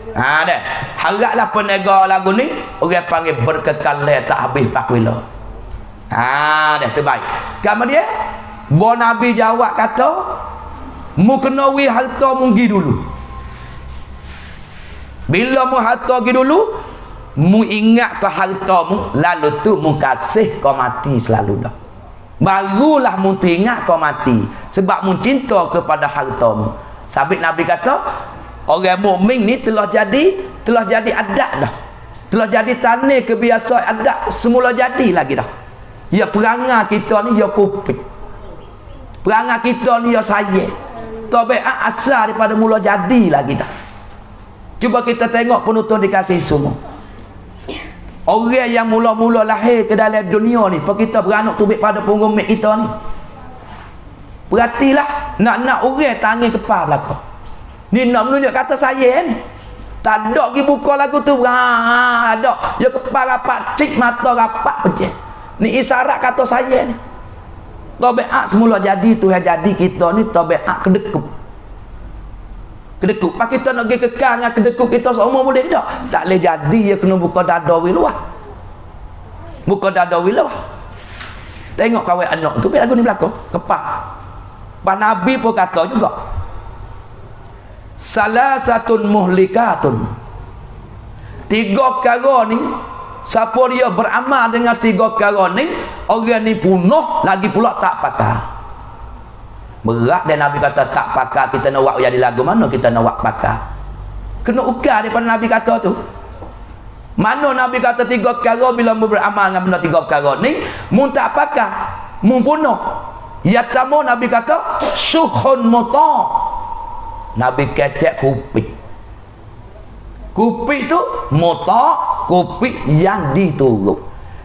Dah. Haraplah penegak lagu ni orang panggil berkekal tak habis pakwila. Dah terbaik. Kemudian bo Nabi jawab kata mu kena wi harta mu gi dulu. Bila mu harta gi dulu, mu ingat ke hartamu, lalu tu mu kasih kau mati selalu dah. Barulah mu ingat kau mati sebab mu cinta kepada hartamu. Sabit Nabi kata orang mukmin ni telah jadi adat dah. Telah jadi tanah kebiasaan adat semula jadi lagi dah. Ya perangai kita ni ya kupit. Perangai kita ni ya sayang. Tabiat asal daripada mula jadi lagi dah. Cuba kita tengok penonton dikasih semua. Orang yang mula-mula lahir ke dalam dunia ni, apa kita beranak tubik pada punggung mek kita ni. Perhatilah, nak orang tangan kepala belakang. Ni nak menunjuk kata saya ni. Tak ada pergi buka lagu tu. Ada. Ya kepala rapat, cik mata rapat pecah. Ni isyarat kata saya ni. Tabiat semula jadi tu yang jadi kita ni tabiat kedekup. Kedekuk. Pak kita nak pergi kekal dengan kedekuk kita semua boleh tak? Tak boleh jadi dia kena buka dada wiluah. Buka dada wiluah. Tengok kawan anak tu lagu ni belakang. Kepak. Pak Nabi pun kata juga. Salasatun muhlikatun. 3 perkara ni, siapa dia beramal dengan 3 perkara ni, orang ni punuh lagi pula tak pakar. Berat dan Nabi kata tak pakar, kita nak buat jadi lagu mana kita nak buat pakar. Kena ukar daripada Nabi kata tu. Mana Nabi kata 3 perkara bila mu beramal dengan benda 3 perkara ni, mu tak pakar, mu punuh. Ya tamu Nabi kata syuhun muta'. Nabi kecek kupik. Kupik tu muta', kupik yang diturut.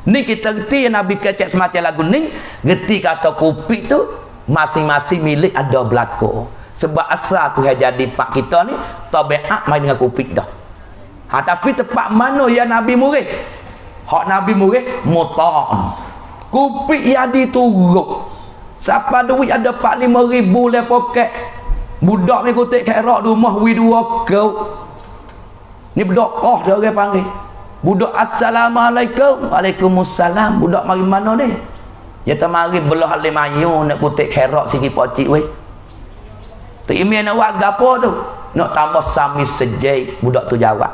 Ni kita reti Nabi kecek semacam lagu ni, reti kata kupik tu masing-masing milik ada belako. Sebab asal tu yang jadi pak kita ni tabiat main dengan kupik dah. Tapi tempat mana yang Nabi murid? Hak Nabi murid mutaan. Kupik yang dituruk. Siapa duit ada 4-5 ribu le poket. Budak ni kutik kerak rumah wi 2 kau. Ni berdoa dia orang panggil. Budak assalamualaikum. Waalaikumsalam. Budak mari mana ni? Ya temari belah alim ayu nak kutik kerak sikit pocik weh. Tu email nak buat gapo tu? Nak tambah sami sejai. Budak tu jawab.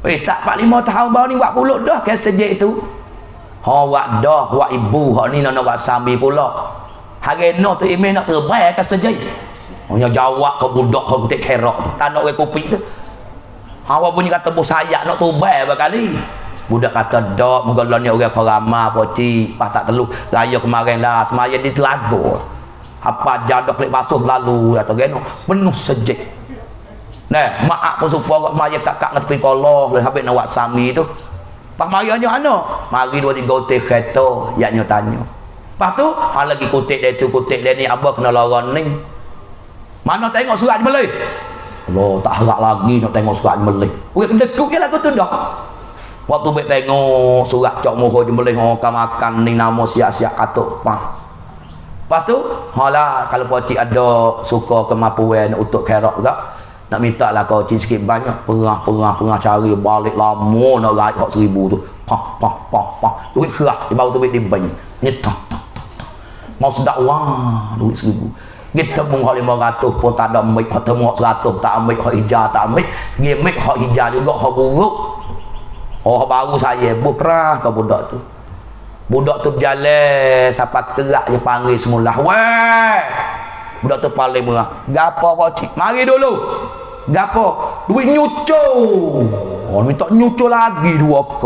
Weh tak 4-5 tahun baru ni buat puluk dah ke sejai tu. Ha buat dah, buat ibu hak ni nak buat sami pula. Hari no tu email nak terbaik ke sejai. Hanya jawab ke budak hak kutik kerak tu. Tak nak we kopi tu. Awak bunyi kata bos sayak nak tubai berkali. Budak kata dak muga ni orang perama poci pas tak telu raya kemarin lah semaya di Telaga. Apa jadah klik basuh lalu atau geno penuh sejik. Nah, mak apa supaya maya kakak ngetepi kolong le habis nak buat sami tu. Pas marianya ana? Mari 2-3 hotel kereta yaknya tanya. Pas tu hal lagi kutik dia tu kutik dia ni abah kena lawan ni. Mana tengok surat Melih? Allah tak harap lagi nak tengok surat Melih. Weh dekuk je lagu tu dah. Waktu baik tengok surat cok moho je Melih makan ni nama siap-siap katuk pah. Lepas tu halah kalau pocik ada suka kemampuan untuk kerak juga nak minta lah kau sikit banyak perah cari balik lama nak raih hak 1000 tu pah duit kerah di bawah tu di bank nyetak mau sedak wah duit 1000 kita mung hak 500 pun tak ada ambil hak temu 100 tak ambil hak hijau tak ambil dia make hak hijau juga hak buruk. Oh baru saya bukrah ke budak tu berjalan sampai terak je panggil semula weh budak tu paling murah gapo pocik mari dulu gapo duit nyucur minta nyucur lagi 20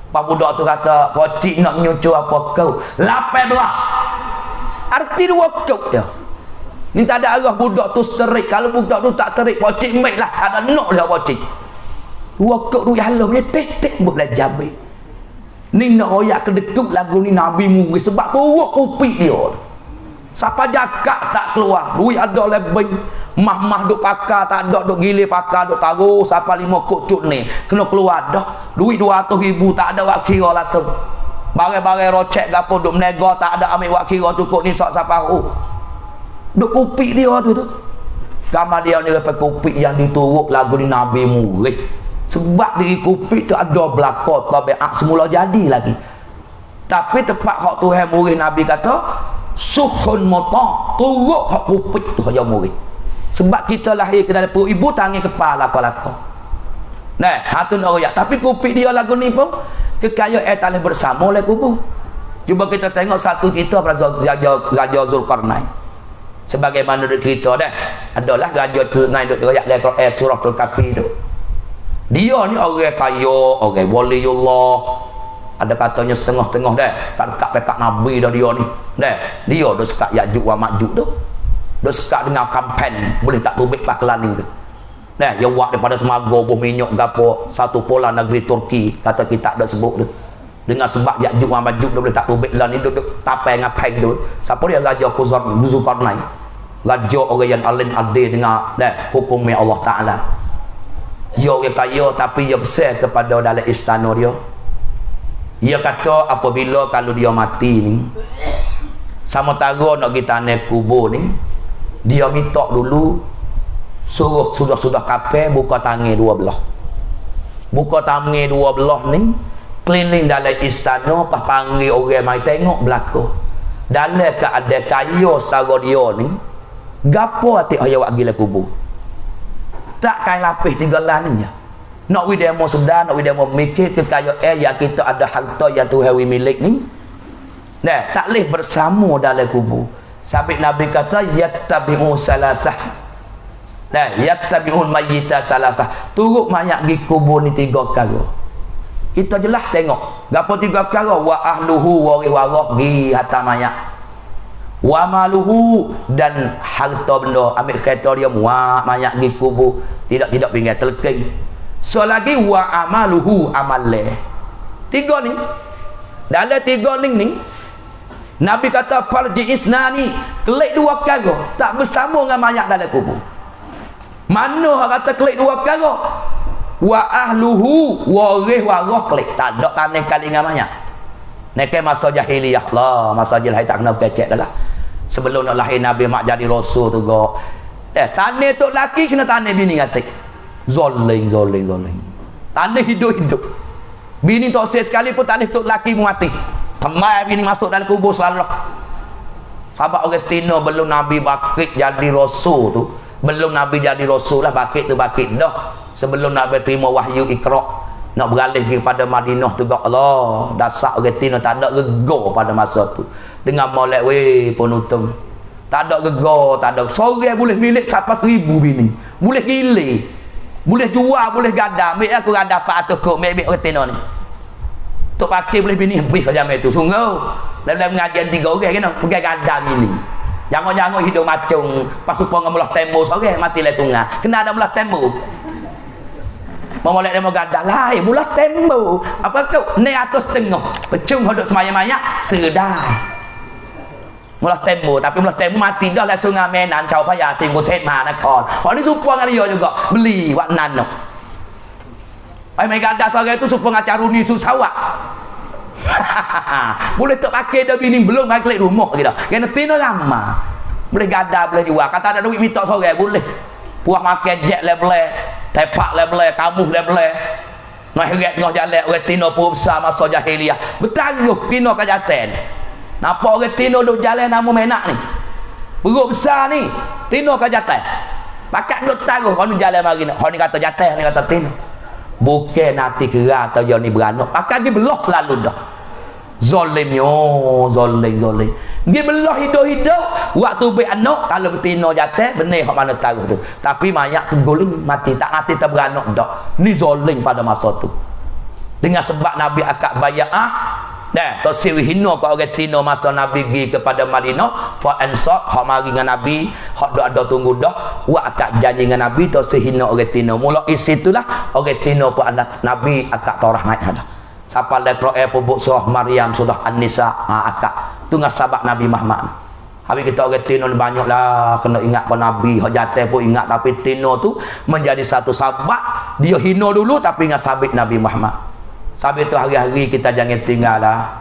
pak budak tu kata pocik nak nyucur apa kau 18 arti 2 kau je ni tak ada arah budak tu serik kalau budak tu tak terik pocik make lah ada nak lah pocik 2 kau duit halau ni tek boleh jabe ni nak royak kedekut lagu ni Nabi murid sebab turut kupik dia siapa jakak tak keluar duit ada lebih mah duk pakar tak ada duk gilir pakar duk taruh siapa 5 kucut ni kena keluar dah duit 200,000 tak ada wak kira langsung barang-barang rocek gapo duk menega tak ada ambil wak kira cukup ni sok siapa duk kupik dia tu gambar dia ni lepas kupik yang diturut lagu ni Nabi murid sebab diri kupik tu ada belakang tabiat semula jadi lagi tapi tepat hak Tuhan murid Nabi kata suhun mata turut hak kupik tu hak murid sebab kita lahir ke dalam perut ibu tangan kepala laka nah hatun orang tapi kupik dia lagu ni pun kekayaan talih bersama oleh kubur. Cuba kita tengok satu cerita Raja Zulkarnain sebagaimana dia cerita dah adalah Raja Zulkarnain duk riwayat dalam Quran surah Al-Kahfi tu. Dia ni orang kaya, orang waliullah. Ada katanya setengah-tengah dah. Tak dekat pekat Nabi dah dia ni. Dah. Dia dah sekat Ya'juj wa Ma'juj tu. Dah sekat dengan kampen boleh tak tubik pakelan ni tu. Dah, dia buat daripada temaga buh minyak gapo satu pola negeri Turki kata kita ada sebut tu. Dengan sebab Ya'juj wa Ma'juj dia boleh tak tubik lah ni duduk tapai ngapain tu. Siapa dia Raja Zulkarnain? Raja orang yang alim adil dengan dah hukumnya Allah Taala. Dia orang kaya tapi dia besar kepada dalam istana dia. Dia kata apabila kalau dia mati ni sama tara nak kita naik kubur ni dia minta dulu suruh sudah kapal buka tangan 12 buka tangan 12 ni keliling dalam istana pas panggil orang mai tengok belakang dalam keadaan kaya secara dia ni gapo hati ayah wak gila kubur tak kain lapis tinggalan ni ya. Nak we demo sedar, nak we demo mikir kekayaan yang kita ada harta yang Tuhan we milik ni. Nah, tak leh bersama dalam kubur. Sampai Nabi kata yattabi'u salasah. Nah, yattabi'ul mayyita salasah. Turut mayat di kubur ni 3 perkara. Kita jelas tengok. Gapo 3 perkara? Wa ahluhu wari-warah gi hatta mayat. Wa maluhu dan harta benda ambil kereta dia muak mayat di kubur tidak pinggir telking. So lagi wa amaluhu amalle. 3 Tiga ni. Dalam tiga ni Nabi kata farji isnani, kelik dua perkara tak bersama dengan mayat dalam kubur. Mana orang kata kelik dua perkara? Wa ahluhu waris warah kelik, tak ada tanah kali dengan mayat. Nekai masa jahiliyah lah, masa jahiliyah tak kena kecek dah lah. Sebelum nak lahir Nabi mak jadi rasul tu go. Tanah tok laki kena tanah bini ngatik. Zoling. Tanah hidup. Bini tok sel sekali pun tanah tok laki mati. Kemai bini masuk dalam kubur selalu. Sahabat orang Tino belum Nabi bakit jadi rasul tu. Belum Nabi jadi rasul lah, bakit tu bakit dah. Sebelum Nabi terima wahyu Iqra, nak beralih kepada Madinah tu gak Allah. Dasar orang Tino tak ada rega pada masa tu. Dengan molek pun untung. Tak ada rega, tak ada. Seorang boleh milik sampai 1000 bini. Boleh gile. Boleh jual, boleh gada. Ambil aku gada 400 kok, ambil orang Tino ni. Tok pakai boleh bini habis macam itu. Sungguh. Dalam pengajian 3 orang kena pergi gada bini. Jangan-jangan hidup macung. Pas supaya ngemulah tembok seorang mati le sungai. Kena ada mulah tembok. Memolek demo gada lain mulah tembok. Apa kau? Ni atas tengah. Pecung hodok semaya-maya sedar. Mulah tembok, tapi mulah tembok mati dah lah sungai Menan, Chao Phraya, Timur Tet Mahanakon. Orang ni supaya dengan dia juga. Beli wak nan no. Ai mai gada seorang itu supaya ngacaruni susawak. Boleh tak pakai dah bini belum balik rumah kita. Kena tino lama. Boleh gada, boleh jual. Kata ada duit minta seorang boleh. Puas makan jet le-le, tepak le-le, kamuh le-le. Nah heret tengah jalan orang tino pun besar masa jahiliyah. Bertaruh tino kajaten. Nampak orang tino duk jalan nama menak ni. Perut besar ni. Tino kajaten. Pakat duk taruh orang jalan mari nak. Orang ni kata jaten, ni kata tino. Bukan nanti kira atau dia ni beranak. Pakai dia belah selalu dah. Zolim. Dia belah hidup-hidup. Waktu beranak, kalau betina jatuh, benih hak mana taruh tu. Tapi mayat tu guling, mati. Tak nanti tak beranak dah. Ni zolim pada masa tu. Dengan sebab Nabi akad baya'ah. Tak siwi hina ke orang tino masa Nabi pergi kepada Madinah. Fa ansar, hak mari dengan Nabi. Hak ada tunggu dah. Wa akad janji dengan Nabi. Tak siwi hina orang tino. Mula isi itulah. Orang tino pun ada Nabi akad Taurah naik ada. Siapa dah Quran pun surah Maryam, surah An-Nisa. Akad. Tu dengan sahabat Nabi Muhammad. Habis kita orang tino ni banyak lah. Kena ingat pun Nabi. Hak jatuh pun ingat. Tapi tino tu menjadi satu sahabat. Dia hina dulu tapi ingat sahabat Nabi Muhammad. Sebab itu hari-hari kita jangan tinggal lah.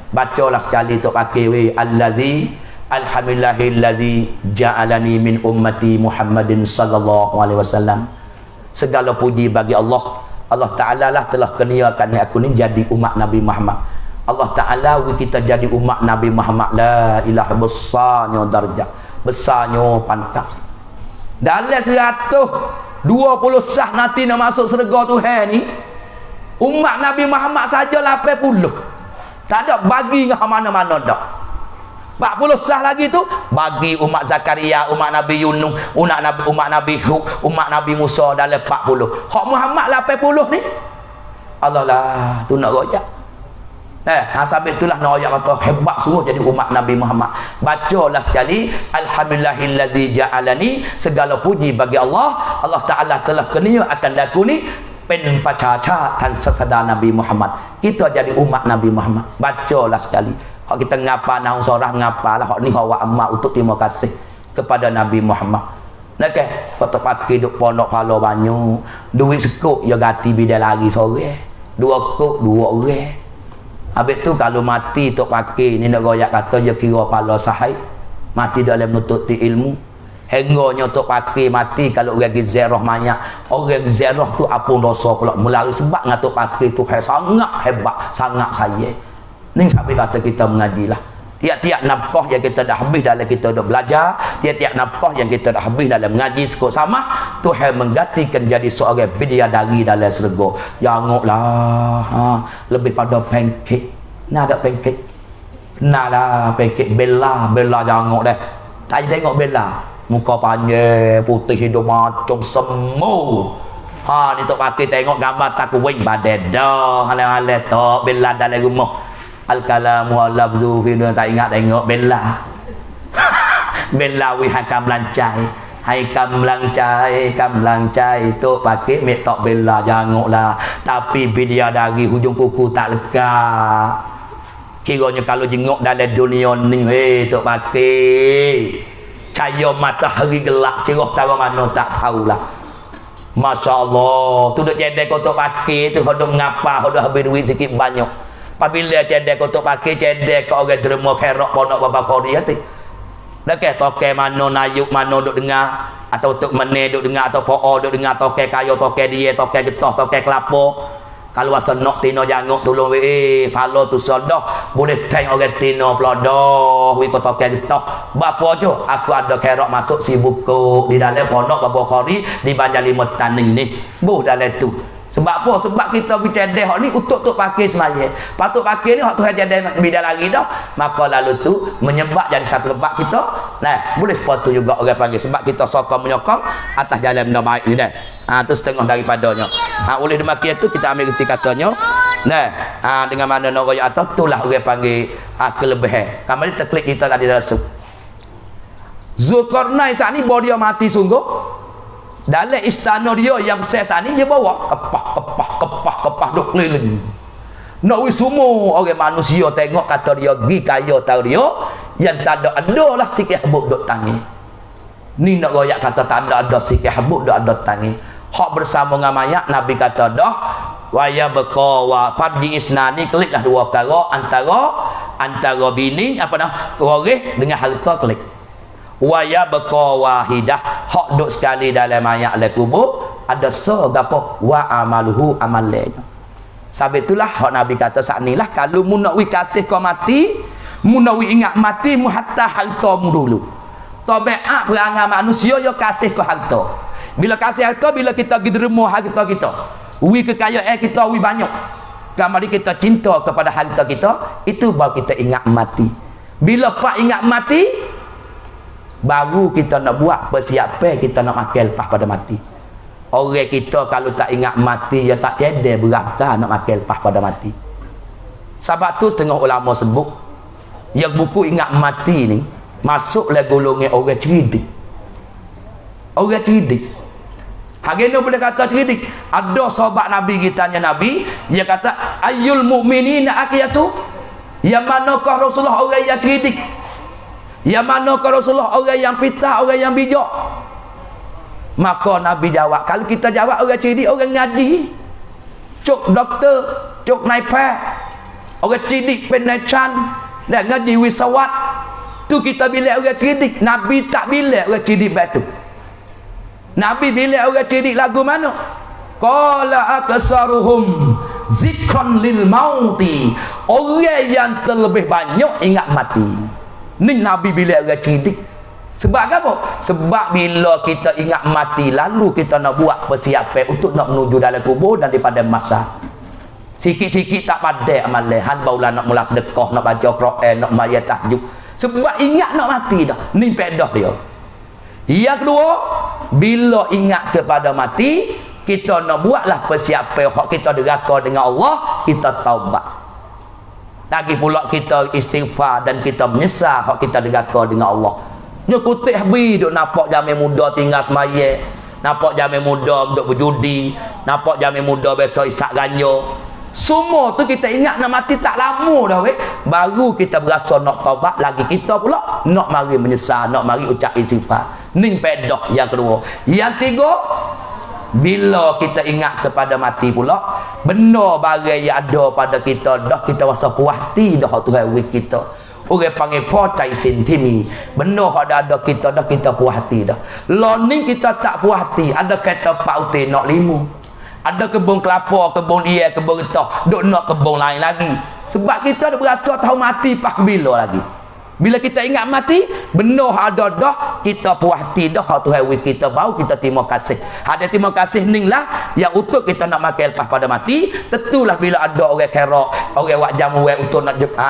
Bacalah sekali tu pakai allazi alhamdulillahillazi ja'alani min ummati Muhammadin sallallahu alaihi wasallam. Segala puji bagi Allah. Allah Ta'ala lah telah kurniakan aku ni jadi umat Nabi Muhammad. Allah Ta'ala kita jadi umat Nabi Muhammad. La ilaha besarnya darjah, besarnya pantang. Dalam 120 sah nanti nak masuk syurga Tuhan ni, umat Nabi Muhammad saja 80. Tak ada bagi ke mana-mana dak. 40 sah lagi tu bagi umat Zakaria, umat Nabi Yunus, umat Nabi Hud, umat Nabi Musa dalam 40. Hak Muhammad 80 ni Allah lah tu nak royak. Sebab itulah nak royak kata hebat sungguh jadi umat Nabi Muhammad. Bacalah sekali alhamdulillahillazi ja'alani, segala puji bagi Allah. Allah Taala telah kurnia akan aku ni pen pacaca tan sesada Nabi Muhammad. Kita jadi umat Nabi Muhammad. Bacalah sekali. Hak kita ngapa naung sorah ngapalah hak ni hawa amat untuk terima kasih kepada Nabi Muhammad. Nakeh kata pakai duk pondok pala banyak. Duit sekuk ya gati bidal lagi sore. 2 kok 2 orang. Habis tu kalau mati tok pakai ni nak royak kata dia kira pala sahai. Mati dalam menuntut ilmu. Hingga tok pakai mati kalau orang gizarah banyak. Orang gizarah tu apa dosa pula melalui sebab ngatuk pakai tu sangat hebat, sangat sayang. Ni sampai kata kita mengajilah. Tiap-tiap nafkah yang kita dah habis dalam kita dah belajar, tiap-tiap nafkah yang kita dah habis dalam mengaji sekut sama, Tuhan menggantikan jadi seorang bidadari dalam syurga. Janganlah lebih pada pancake. Nah ada pancake. Nah lah pancake Bella jangan dah. Tak tengok Bella. Muka panjang, putih, hidung macam semua. Ni tok pakai tengok gambar takwing badan dah. Hal-hal tok Bella dalam rumah. Al-kalamu al-lafzu fi dunia tak ingat tengok Bella. Bella wi hakam lancai. Hai kamlang cai tu pakai mek tok bela jangoklah. Tapi bila dari hujung kuku tak lega. Kiranya kalau jenguk dalam dunia ni tu pakai cahaya matahari gelap cerah tahu mana tak tahulah. Masya Allah, tu duk cedek kau tu pakai tu, kau duk mengapa, kau duk habis duit sikit banyak. Apabila cedek kau tu pakai, cedek kau orang derma kerok ponok bapa Korea tu. Dah ke toke mana nayuk mana duk dengar, atau tok mene duk dengar, atau po'o duk dengar, toke kayu, toke dia, toke getah, toke kelapa. Kalau asal nak tino janguk tolong palo tu sodoh boleh teng orang tino pelodoh wi kota ketah bapa je aku ada kerok masuk si buku di dalam pondok bapa Khori di Banjar Lima Taning ni buh dalam tu. Sebab apa? Sebab kita bercedeh hak ni untuk pakai semaya. Patut pakai ni hak tu cedeh bidang lagi dah. Maka lalu tu menyebab jadi satu lebak kita. Nah, boleh sepatu juga orang panggil sebab kita sokong menyokong atas jalan benda baik ni dah. Tu setengah daripadanya. Oleh demikian tu kita ambil reti katanya. Nah, dengan mana nak royak atas itulah orang panggil kelebihan. Kembali terklik kita tadi dalam Zulkarnain saat ni bawa dia mati sungguh. Dalam istana dia yang besar saat ni dia bawa kepah duk keliling. Nak wis semua orang manusia tengok kata dia gi kaya tahu dia yang tak ada sikit habuk duk tangi. Ni nak royak kata tak ada sikit habuk duk ada tangi. Hak bersama dengan mayat Nabi kata dah waya berkawa parji isnani kliklah dua perkara antara bini apa dah waris dengan harta klik. Waya berkawa wahidah hak duk sekali dalam mayat le kubur ada segapo wa amaluhu amalnya. Sebab itulah hak Nabi kata saat inilah kalau mu nak wi kasih kau mati, mu nak wi ingat mati mu hatta harta mu dulu. Tabiat perangai manusia yo kasih kau harta. Bila kasih harta bila kita derma harta kita. Wi kekayaan kita wi banyak. Kamari kita cinta kepada harta kita, itu baru kita ingat mati. Bila pak ingat mati, baru kita nak buat persiapan kita nak makan lepas pada mati. Orang kita kalau tak ingat mati dia tak cedek berapa nak makan lepas pada mati. Sebab tu setengah ulama sebut yang buku ingat mati ni masuklah golongan orang cerdik. Orang cerdik. Hari ni boleh kata cerdik. Ada sahabat Nabi kita tanya Nabi, dia kata ayyul mu'minina aqyasu? Yang manakah Rasulullah orang yang cerdik? Yang mana ke Rasulullah orang yang pintar, orang yang bijak? Maka Nabi jawab, kalau kita jawab orang cerdik, orang ngaji, cuk doktor, cuk naipah, orang cerdik pendecan dan ngaji wisawat, tu kita bilik orang cerdik. Nabi tak bilik orang cerdik batu. Nabi bilik orang cerdik lagu mana? Qala aksaruhum zikran lil mauti, orang yang terlebih banyak ingat mati. Ni Nabi bila orang cerdik. Sebab apa? Sebab bila kita ingat mati lalu kita nak buat persiapan untuk nak menuju dalam kubur dan daripada masa. Sikit-sikit tak pandai amalan. Han baulah nak mula sedekah, nak baca Quran, nak mayat tahajud. Sebab ingat nak mati dah. Ni pedah dia. Yang kedua, bila ingat kepada mati, kita nak buatlah persiapan hak kita deraka dengan Allah, kita taubat. Lagi pula kita istighfar dan kita menyesal hak kita deraka dengan Allah. Nya kutip habis duk nampak jamai muda tinggal semaya, nampak jamai muda duk berjudi, nampak jamai muda besok isak ganja. Semua tu kita ingat nak mati tak lama dah weh. Baru kita berasa nak taubat, lagi kita pula nak mari menyesal, nak mari ucap istighfar. Ni pedah yang kedua. Yang tiga, bila kita ingat kepada mati pula, benda barang yang ada pada kita dah kita rasa puas hati dah Tuhan beri kita. Orang panggil pocai sentimi. Benda yang ada kita dah kita puas hati dah. Learning kita tak puas hati, ada kata Pak Uti nak 5. Ada kebun kelapa, kebun dia, kebun getah, duk nak kebun lain lagi. Sebab kita dah berasa tahu mati pak bila lagi. Bila kita ingat mati, benda ada dah kita puas hati dah Tuhan beri kita, baru kita terima kasih. Ada terima kasih ni lah yang untuk kita nak makan lepas pada mati. Tentulah bila ada orang kerak, orang wak jamu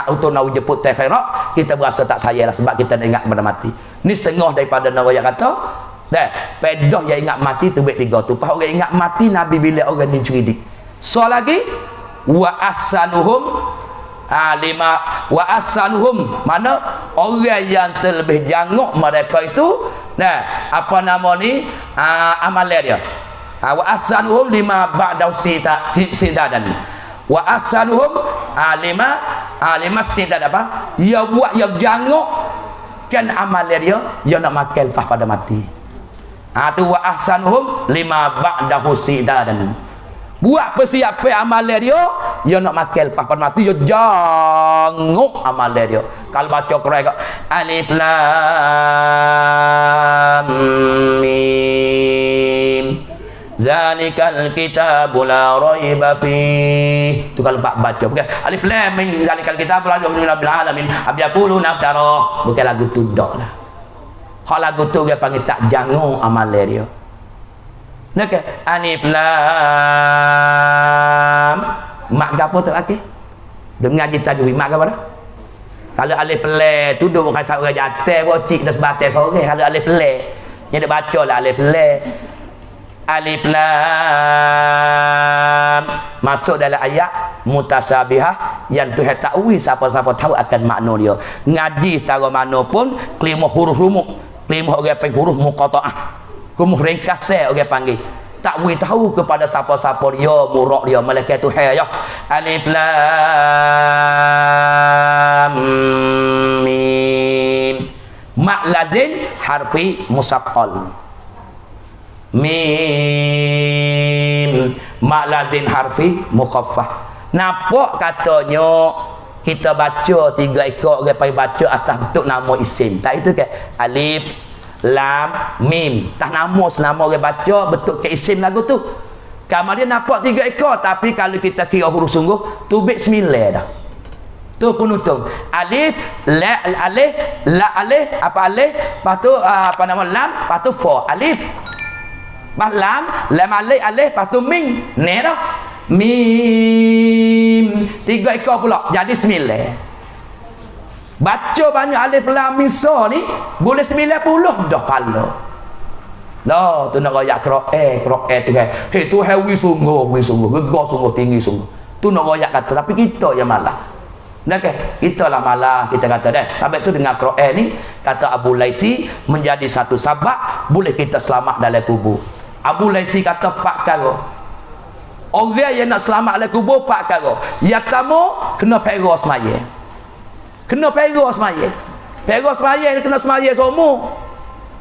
untuk nak jemput teh kerak, kita berasa tak sayang lah sebab kita nak ingat pada mati. Ni setengah daripada nama yang kata dah pedah yang ingat mati tu baik 3 tu. Pas orang ingat mati Nabi bila orang ni cerdik. So lagi wa asanuhum lima wa asanuhum, mana orang yang terlebih janguk mereka itu apa nama ni amalan dia. Wa asanuhum lima ba'da sidadan. Wa asanuhum lima sidadan apa? Dia buat yang janguk kan amalan dia nak makan lepas pada mati. Tu wa asanuhum lima ba'da sidadan. Buat persiapan amalan dia nak makan lepas pada mati, dia janguk amalan dia. Kalau baca Quran kat alif lam mim zalikal kitabu la raiba fih. Tu kalau baca bukan alif lam mim zalikal kitabu la raiba fih alamin abyaqulu naftara, bukan lagu tu dak lah. Hak lagu tu dia panggil tak janguk amalan dia. Nak alif lam mak gapo tu lagi dengar kita tajwid mak gapo dah. Kalau alif lam tu duk bukan orang jatuh bocik dah sebatas sore. Kalau alif lam yang dia baca lah alif lam. Alif lam masuk dalam ayat mutasyabihah yang Tuhan tahu, siapa-siapa tahu akan makna dia. Ngaji secara mana pun kelima huruf rumuk, kelima orang panggil huruf muqataah, huruf ringkas orang panggil. Tak boleh tahu kepada siapa-siapa dia murak dia malaikat Tuhan ya. Alif lam mim mak lazim harfi musaqqal. Mim mak lazim harfi mukhaffaf. Nampak katanya kita baca 3 ekor orang panggil baca atas bentuk nama isim. Tak itu ke alif lam mim, tak nama senama orang baca bentuk ke isim lagu tu. Kemudian nampak 3 ekor, tapi kalau kita kira huruf sungguh tubik 9 dah. Tu penutup alif la alif la alif apa alif, lepas tu apa nama lam, lepas tu fa alif, lepas lam lam alif alif, lepas tu mim ne dah mim 3 ekor pula jadi 9. Baca banyak alif lam mim sa ni boleh 90 dah pala. Lah tu nak royak Quran tu kan. Hei Tuhan wi sungguh gegar sungguh tinggi sungguh. Tu nak royak kata, tapi kita yang malah. Dah kan? Kita lah malah kita kata dah. Sebab tu dengan Quran ni kata Abu Laisi menjadi satu sebab boleh kita selamat dalam kubur. Abu Laisi kata 4 perkara. Orang yang nak selamat dalam kubur 4 perkara. Yang pertama kena perah semaya. Kena perah semaya. Perah semaya ni kena semaya semua.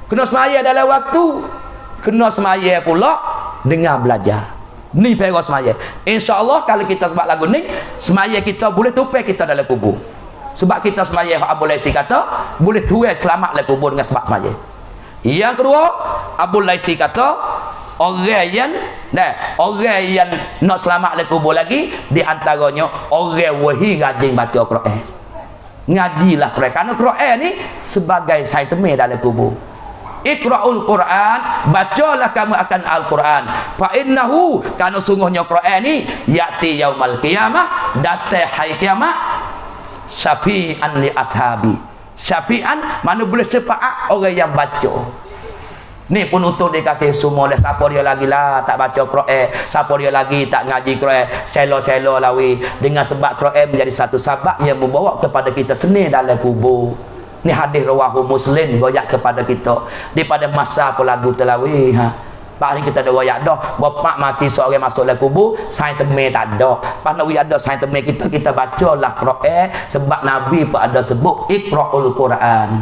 Kena semaya dalam waktu. Kena semaya pula dengan belajar. Ni perah semaya. InsyaAllah kalau kita sebab lagu ni, semaya kita boleh tupai kita dalam kubur. Sebab kita semaya, Abu Laisi kata, boleh tuai selamat dalam kubur dengan sebab semaya. Yang kedua, Abu Laisi kata, orang yang nak selamat dalam kubur lagi, di antaranya orang wahai rajin baca Quran. Ngajilah Quran, kerana Quran ni sebagai saitame dalam kubur. Iqra'ul Quran, bacalah kamu akan Al-Quran. Fa innahu, kerana sungguhnya Quran ni ya'ti yaumal qiyamah, datang hari kiamat, syafi'an li ashabi. Syafi'an mana boleh syafaat orang yang baca. Ni penutup dia kasih semua dah. Siapa dia lagi lah tak baca Quran, siapa dia lagi tak ngaji Quran, selo-selo lawi. Dengan sebab Quran menjadi satu sebab yang membawa kepada kita seni dalam kubur. Ni hadis rawahu Muslim goyak kepada kita daripada masa apa lagu telawi. Pak ni kita ada goyak dah. Bapak mati seorang masuk dalam kubur, sain teme tak ada. Pas nak ada sain teme kita bacalah Quran, sebab Nabi pun ada sebut Iqra'ul Quran.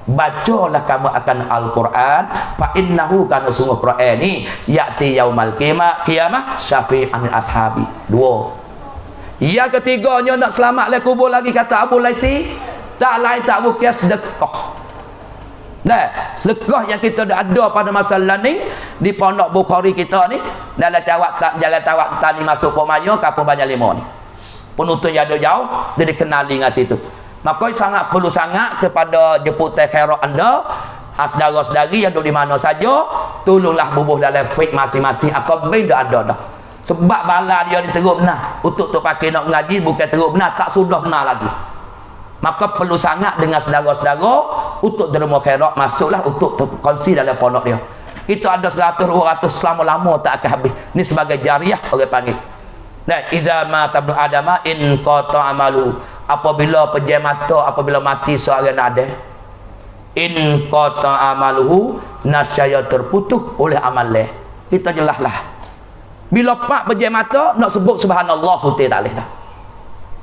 Bacalah kamu akan Al-Quran, fa innahu, kana sungguh Quran ni ya'ti yaumal qiyamah syafi'an ashabi. 2. Yang ketiganya nak selamat le kubur lagi kata Abu Laisi, tak lain tak bukan sedekah. Sedekah yang kita ada pada masa lalu ni di pondok Bukhari kita ni, dalam jalan tawak tani masuk Komaya Kampung Banyak Lima ni. Penuntut yang ada jauh dia dikenali dengan situ. Maka sangat perlu sangat kepada jemputan khairat anda, saudara-saudari yang duduk di mana saja, tolonglah bubuh dalam faith masing-masing. Apa benda ada dah. Sebab bala dia ni teruk benar. Untuk tu pakai nak mengaji bukan teruk benar, tak sudah benar lagi. Maka perlu sangat dengan saudara-saudara untuk derma khairat, masuklah untuk kongsi dalam pondok dia. Kita ada 100-200 selama-lama tak akan habis. Ni sebagai jariah orang panggil. Nah, iza mata ibnu adama in qata amalu, apabila pejam mata, apabila mati seorang ada, in qata amaluhu, nasyaya terputus oleh amalnya. Kita jelaslah. Bila pak pejam mata, nak sebut subhanallah suti tak boleh dah.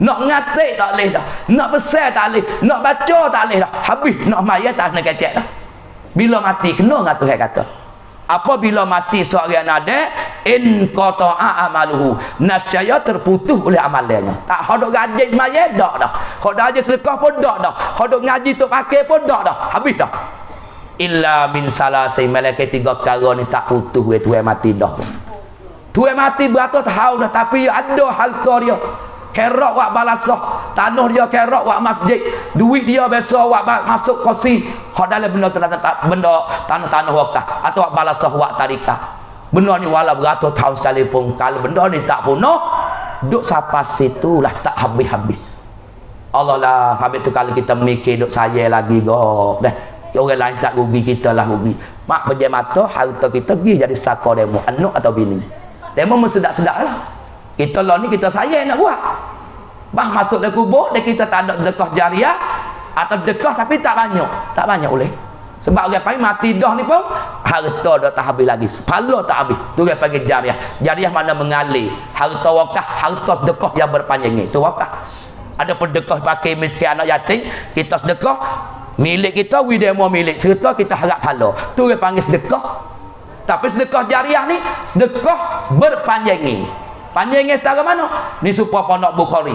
Nak ngatik tak boleh dah. Nak besar tak boleh. Nak baca tak boleh dah. Habis nak mayat tak nak kecek dah. Bila mati kena dengan Tuhan kata. Apabila mati seorang ada, in qata'a amaluhu, nasyaya terputus oleh amalnya. Tak hodok gaji semaya dak dah. Hodok gaji sedekah pun dak dah. Hodok ngaji tok pakai pun dak dah. Habis dah. Illa min salasi, malaikat 3 perkara ni tak putus we Tuhan mati dah. Tuhan mati beratus tahun dah, tapi ada harta dia. Kerak wak balasah, tanah dia kerak wak masjid, duit dia biasa wak masuk kursi, hak dalam benda tanah-tanah wakaf atau wak balasah wak tarikah. Benda ni wala beratus tahun sekalipun, kalau benda ni tak punah, duk sampai situlah tak habis-habis. Allah lah, habis tu kalau kita mikir duk saya lagi go, dah orang lain tak rugi, kita lah rugi. Mak pejam mata, harta kita pergi jadi saka demo, anak atau bini. Demo mesti sedap-sedap lah. Kita lah ni kita sayang nak buat. Bah masuk dalam kubur, dan kita tak ada dekah jariah atau dekah tapi tak banyak. Tak banyak boleh. Sebab orang panggil mati dah ni pun harta dah tak habis lagi. Pahala tak habis. Tu orang panggil jariah. Jariah mana mengalir. Harta wakaf, harta sedekah yang berpanjang itu wakaf. Ada pendekah pakai miskin anak yatim, kita sedekah milik kita, we demo milik. Serta kita harap pahala. Tu orang panggil sedekah. Tapi sedekah jariah ni sedekah berpanjangi. Panjangnya setara mana? Ni supaya pondok Bukhari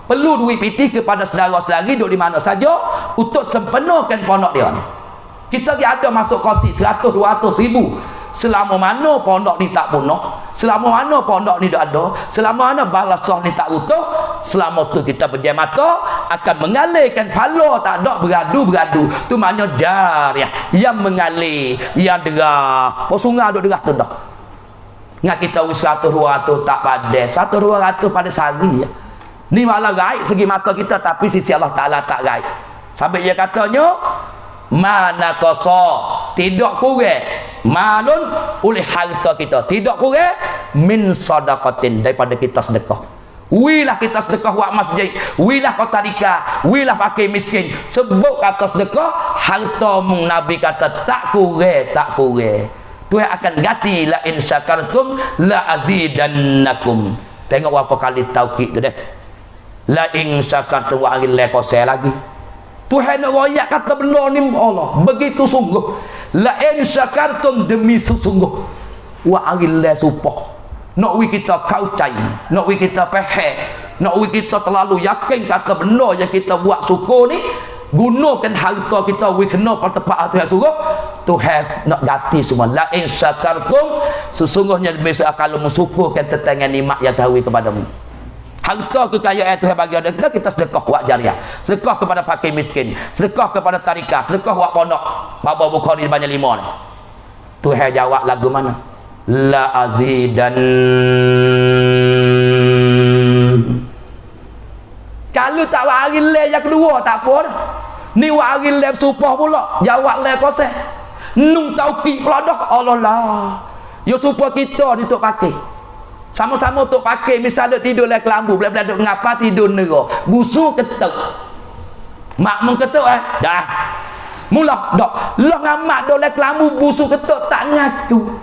perlu duit pitih kepada saudara-saudari duduk di mana saja untuk sempurnakan pondok dia ni. Kita ada masuk kursi 100, 200 ribu. Selama mana pondok ni tak punah, selama mana pondok ni tak ada, selama mana balasah ni tak utuh, selama tu kita pejam mata akan mengalirkan pahala, tak ada beradu-beradu. Tu maknanya jariah yang mengalir, yang derah. Oh sungai duk derah tu dah. Ngat kita 100, 200 tak padas. 100, 200 pada sehari ya. Ni malah gaib segi mata kita, tapi sisi Allah Ta'ala tak gaib. Sampai dia katanya, mana kosa, tidak kurang malun oleh harta kita, tidak kurang min sadaqatin, daripada kita sedekah. Wilah kita sedekah buat masjid, wilah kau tarikah, wilah pakai miskin. Sebut kata sedekah, harta Nabi kata tak kurang, tak kurang. Tuhan akan ganti, la in syakartum la azidannakum. Tengok berapa kali taukid tu deh. La in syakartum wa agil kosel lagi. Tuhan nak royak kata benda ni Allah begitu sungguh. La in syakartum, demi sesungguh. Wa agil supah. Nak wi kita kaucai, nak wi kita pehek, nak wi kita terlalu yakin kata benda yang kita buat syukur ni, gunakan harta kita we kena pada tempat Tuhan suruh. Tuhan nak ganti semua. La in syakartum, sesungguhnya biasa kalau mensyukurkan tentang nikmat yang tahu kepadamu. Harta kekayaan Tuhan bagi kita, kita sedekah buat jariah, sedekah kepada fakir miskin, sedekah kepada tarikah, sedekah buat pondok. Bapa Bukhari banyak 5 ni. Tuhan jawab lagu mana? La azidan. Kalau tak wari le yang kedua tak apa dah. Ni wari le supah pula, jawab le koseh. Nung tauqid pula dah. Allah lah. Yo supaya kita ni tok pakai. Sama-sama tok pakai, misalnya tidur le kelambu, bila-bila duk ngapa tidur nera. Busu ketuk. Mak mung ketuk dah. Mula dak. Lah ngamak duk le kelambu busu ketuk tak ngaku.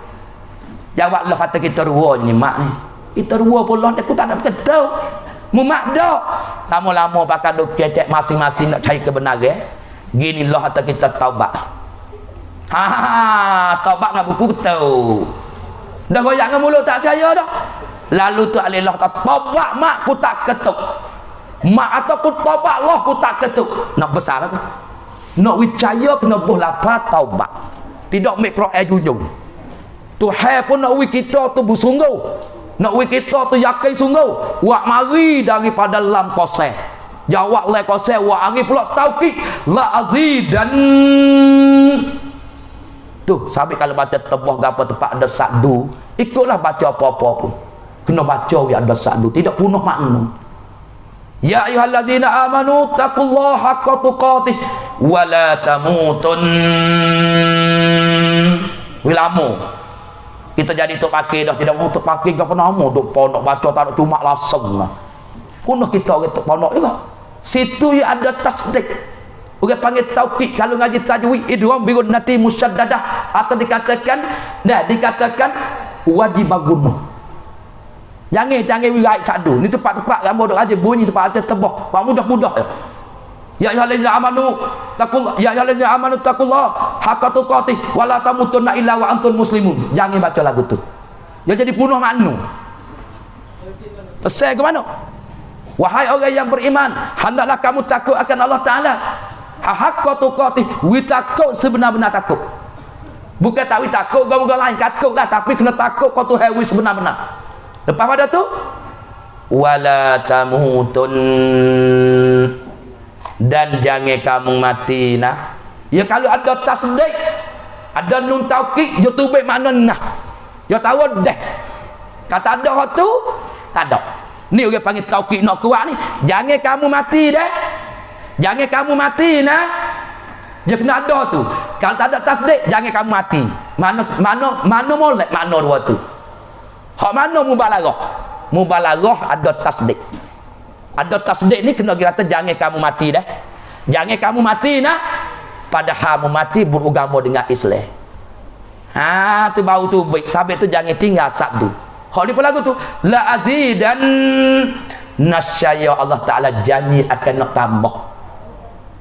Jawab lah kata kita rua ni mak ni. Kita rua pula aku tak nak ketuk. Mumak dak. Lama-lama pakai duk kecek masing-masing nak cari kebenaran. Gini lah kata kita taubat. Taubat dengan buku tu. Dah goyak dengan mulut tak percaya dah. Lalu tu alilah kata taubat mak ku tak ketuk. Mak atau ku taubat Allah ku tak ketuk. Nak besar tu. Nak percaya kena buh lapar taubat. Tidak mikro junjung. Tuhan pun nak kita tu bersungguh. Nak kita tu yakin sungguh. Wak mari daripada lam koseh. Jawab le koseh wak hari pula tauqid la azidan. Tu sampai kalau baca tebah gapo tempat ada sakdu, ikutlah baca apa-apa pun. Kena baca yang ada sakdu, tidak punah makna. Ya ayyuhallazina amanu taqullaha haqqa tuqatih wa la tamutun. Wilamu kita jadi tok pakai dah, tidak mau tok pakai ke pernah mau duk pondok baca tak ada cuma lasem lah. Kuno kita orang tok pondok juga. Situ ya ada tasdik. Orang panggil tauqid kalau ngaji tajwid idgham bi gunnati musyaddadah atau dikatakan wajib bagun. Jangan wirai sadu. Ni tempat-tempat kamu duk aja bunyi tempat aja tebah. Pak mudah-mudah ya. Ya ayyuhallazina amanu taqullah ya ayyuhallazina amanu taqullah haqqa tuqatih wa la tamutunna illa wa antum muslimun. Jangan baca lagu tu. Ya jadi bunuh manu. Selesai ke mana? Wahai orang yang beriman, hendaklah kamu takut akan Allah Taala. Haqqa tuqatih, wi takut sebenar-benar takut. Bukan tak wi takut gam-gam lain takutlah, tapi kena takut kau tu hewi sebenar-benar. Lepas pada tu wala tamutun, dan jangan kamu mati nah. Ya kalau ada tasdik, ada nun taukid, ya tu baik makna nah. Ya tahu dah. Kata ada tu, tak ada. Ni orang panggil taukid nak kuat ni. Jangan kamu mati dah. Jangan kamu mati nah. Dia kena ada tu. Kalau tak ada tasdik, jangan kamu mati. Mana molek makna dua tu. Hak mana mubalarah? Mubalarah ada tasdik. Ada tasdik ni kena kata jangan kamu mati dah. Jangan kamu mati nah. Padahal mu mati beragama dengan Islam. Tu bau tu baik. Sabit tu jangan tinggal sabdu. Hak ni pelagu tu la azidan nasyaya Allah Taala janji akan nak tambah.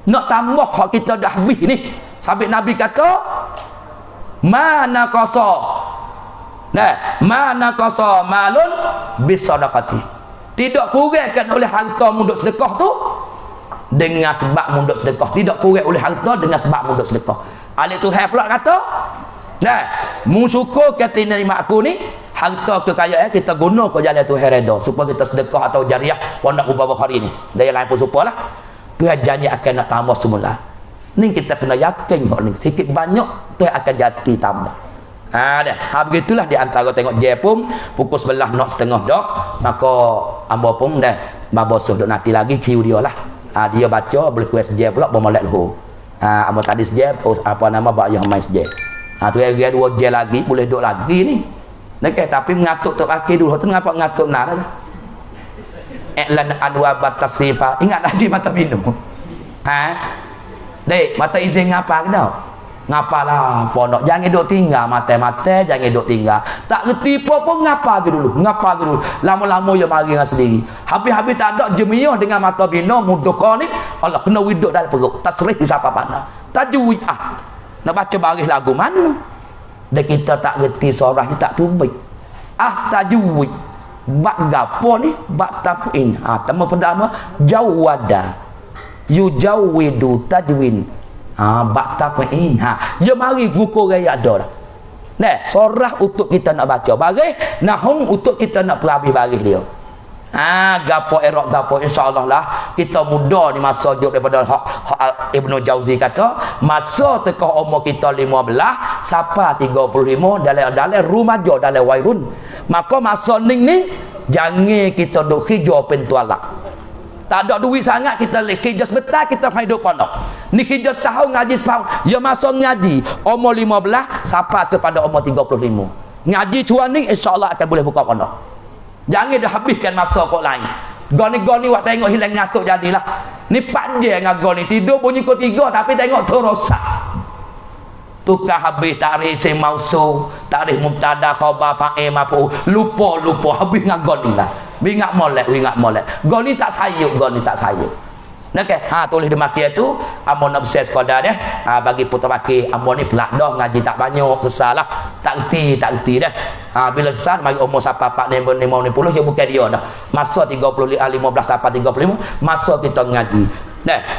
Nak tambah hak kita dah habis ni. Sabit Nabi kata mana qasa. Nah, mana qasa malun bisadaqati. Tidak kurangkan oleh harta munduk sedekah tu dengan sebab munduk sedekah. Tidak kurang oleh harta dengan sebab munduk sedekah. Ahli Tuhan pula kata, nah, mu syukur kata nerima aku ni, harta kekayaan kita guna ke jalan Tuhan redha supaya kita sedekah atau jariah pondok Abu Bakar ni. Daya lain pun supalah. Tuhan janji akan nak tambah semula. Ni kita kena yakin kok ni. Sikit banyak Tuhan akan jati tambah. Dah. Begitulah di antara tengok Jepun pukul 11 nak setengah dah. Maka amba pun dah babosuh duk nanti lagi kiu dia lah. Dia baca boleh kuat sejak pula bermolek lahu. Amba tadi sejak apa nama bak yang main sejak. Tu dia 2 jam lagi boleh duk lagi ni. Okey tapi mengatuk tok kaki dulu tu ngapa ngatuk benar dah. Iklan anwa batasrifa. Ingat tadi mata minum. Dek, mata izin ngapa ke dah? Ngapalah pondok jangan duk tinggal mata-mata jangan duk tinggal tak reti apa pun ngapa ke dulu lama-lama ya mari dengan sendiri habis-habis tak ada jemiah dengan mata bina mudukah ni Allah kena widuk dalam perut tasrih di siapa mana tajwid nak baca baris lagu mana dan kita tak reti suara ni tak tumbik tajwid bab gapo ni bab taf'in tema pertama jawada yujawidu tajwin bak taf'in ya mari buku raya ada dah. Nah, surah untuk kita nak baca baris, nahum untuk kita nak perhabis baris dia. Gapo erok gapo insyaallah lah kita muda ni masa juk daripada hak Ibnu Jauzi kata masa tekah umur kita 15 sampai 35 dalam rumaja dalam wairun. Maka masa ni jangan kita duk hijau pentualak. Tak ada duit sangat kita kerja sebentar kita hidup pondok. Ni kerja setahun ngaji setahun. Ya masa ngaji umur 15 sampai kepada umur 35. Ngaji cuan ni insya-Allah akan boleh buka pondok. Jangan dah habiskan masa kok lain. Goni-goni wak tengok hilang ngatuk jadilah. Ni panjang dengan goni tidur bunyi kok 3 tapi tengok tu rosak. Tukar habis tarikh isim mausul, tarikh mubtada khabar fa'il maf'ul. Lupa habis dengan goni lah. Wingat molek. Goni tak sayuk. Okey, tulis demikian tu, amon nak berses sekadar dia. Bagi putra laki, amon ni pelak dah ngaji tak banyak, sesalah. Tak erti dah. Bila sesat mari umur sampai 40 ya bukan dia dah. Masa 15 sampai 35, masa kita ngaji.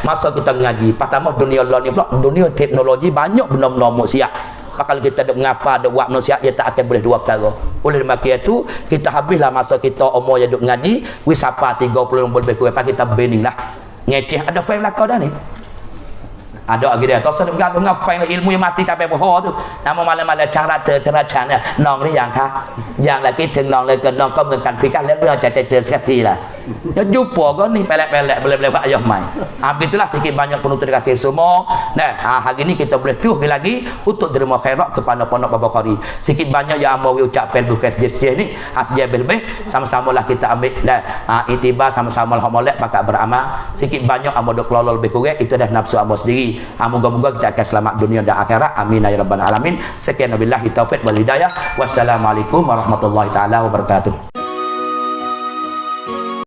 Masa kita ngaji. Pertama dunia ni pula, dunia teknologi banyak benda-benda maksiat. Kalau kita ada mengapa ada buat manusia dia tak akan boleh dua perkara. Oleh demikian itu kita habislah masa kita umur yang duk ngaji wis apa 30 lebih kurang kita bening lah. Ngeceh ada fail lakau dah ni. Ada lagi dia tak sedap gaduh dengan fail ilmu yang mati sampai bohong tu. Nama malam-malam cara nong ni yang kah. Yang lagi teng nong le ke nong kau menkan pikan le รื่อง จะเจอสักทีล่ะ Ya jumpa kau ni pelek-pelek boleh-boleh buat ayah mai. Begitulah sikit banyak penuntut kasih semua. Nah, hari ni kita boleh tuh lagi untuk terima khairat kepada pondok Baba Qari. Sikit banyak yang mau ucapkan bukan sejak ni, asjab lebih sama-samalah kita ambil dan itibar sama-sama lah molek pakat beramal. Sikit banyak amo dok kelola lebih kurang itu dah nafsu amo sendiri. Moga-moga kita akan selamat dunia dan akhirat. Amin ya rabbal alamin. Sekian wabillahi taufik wal hidayah. Wassalamualaikum warahmatullahi taala wabarakatuh.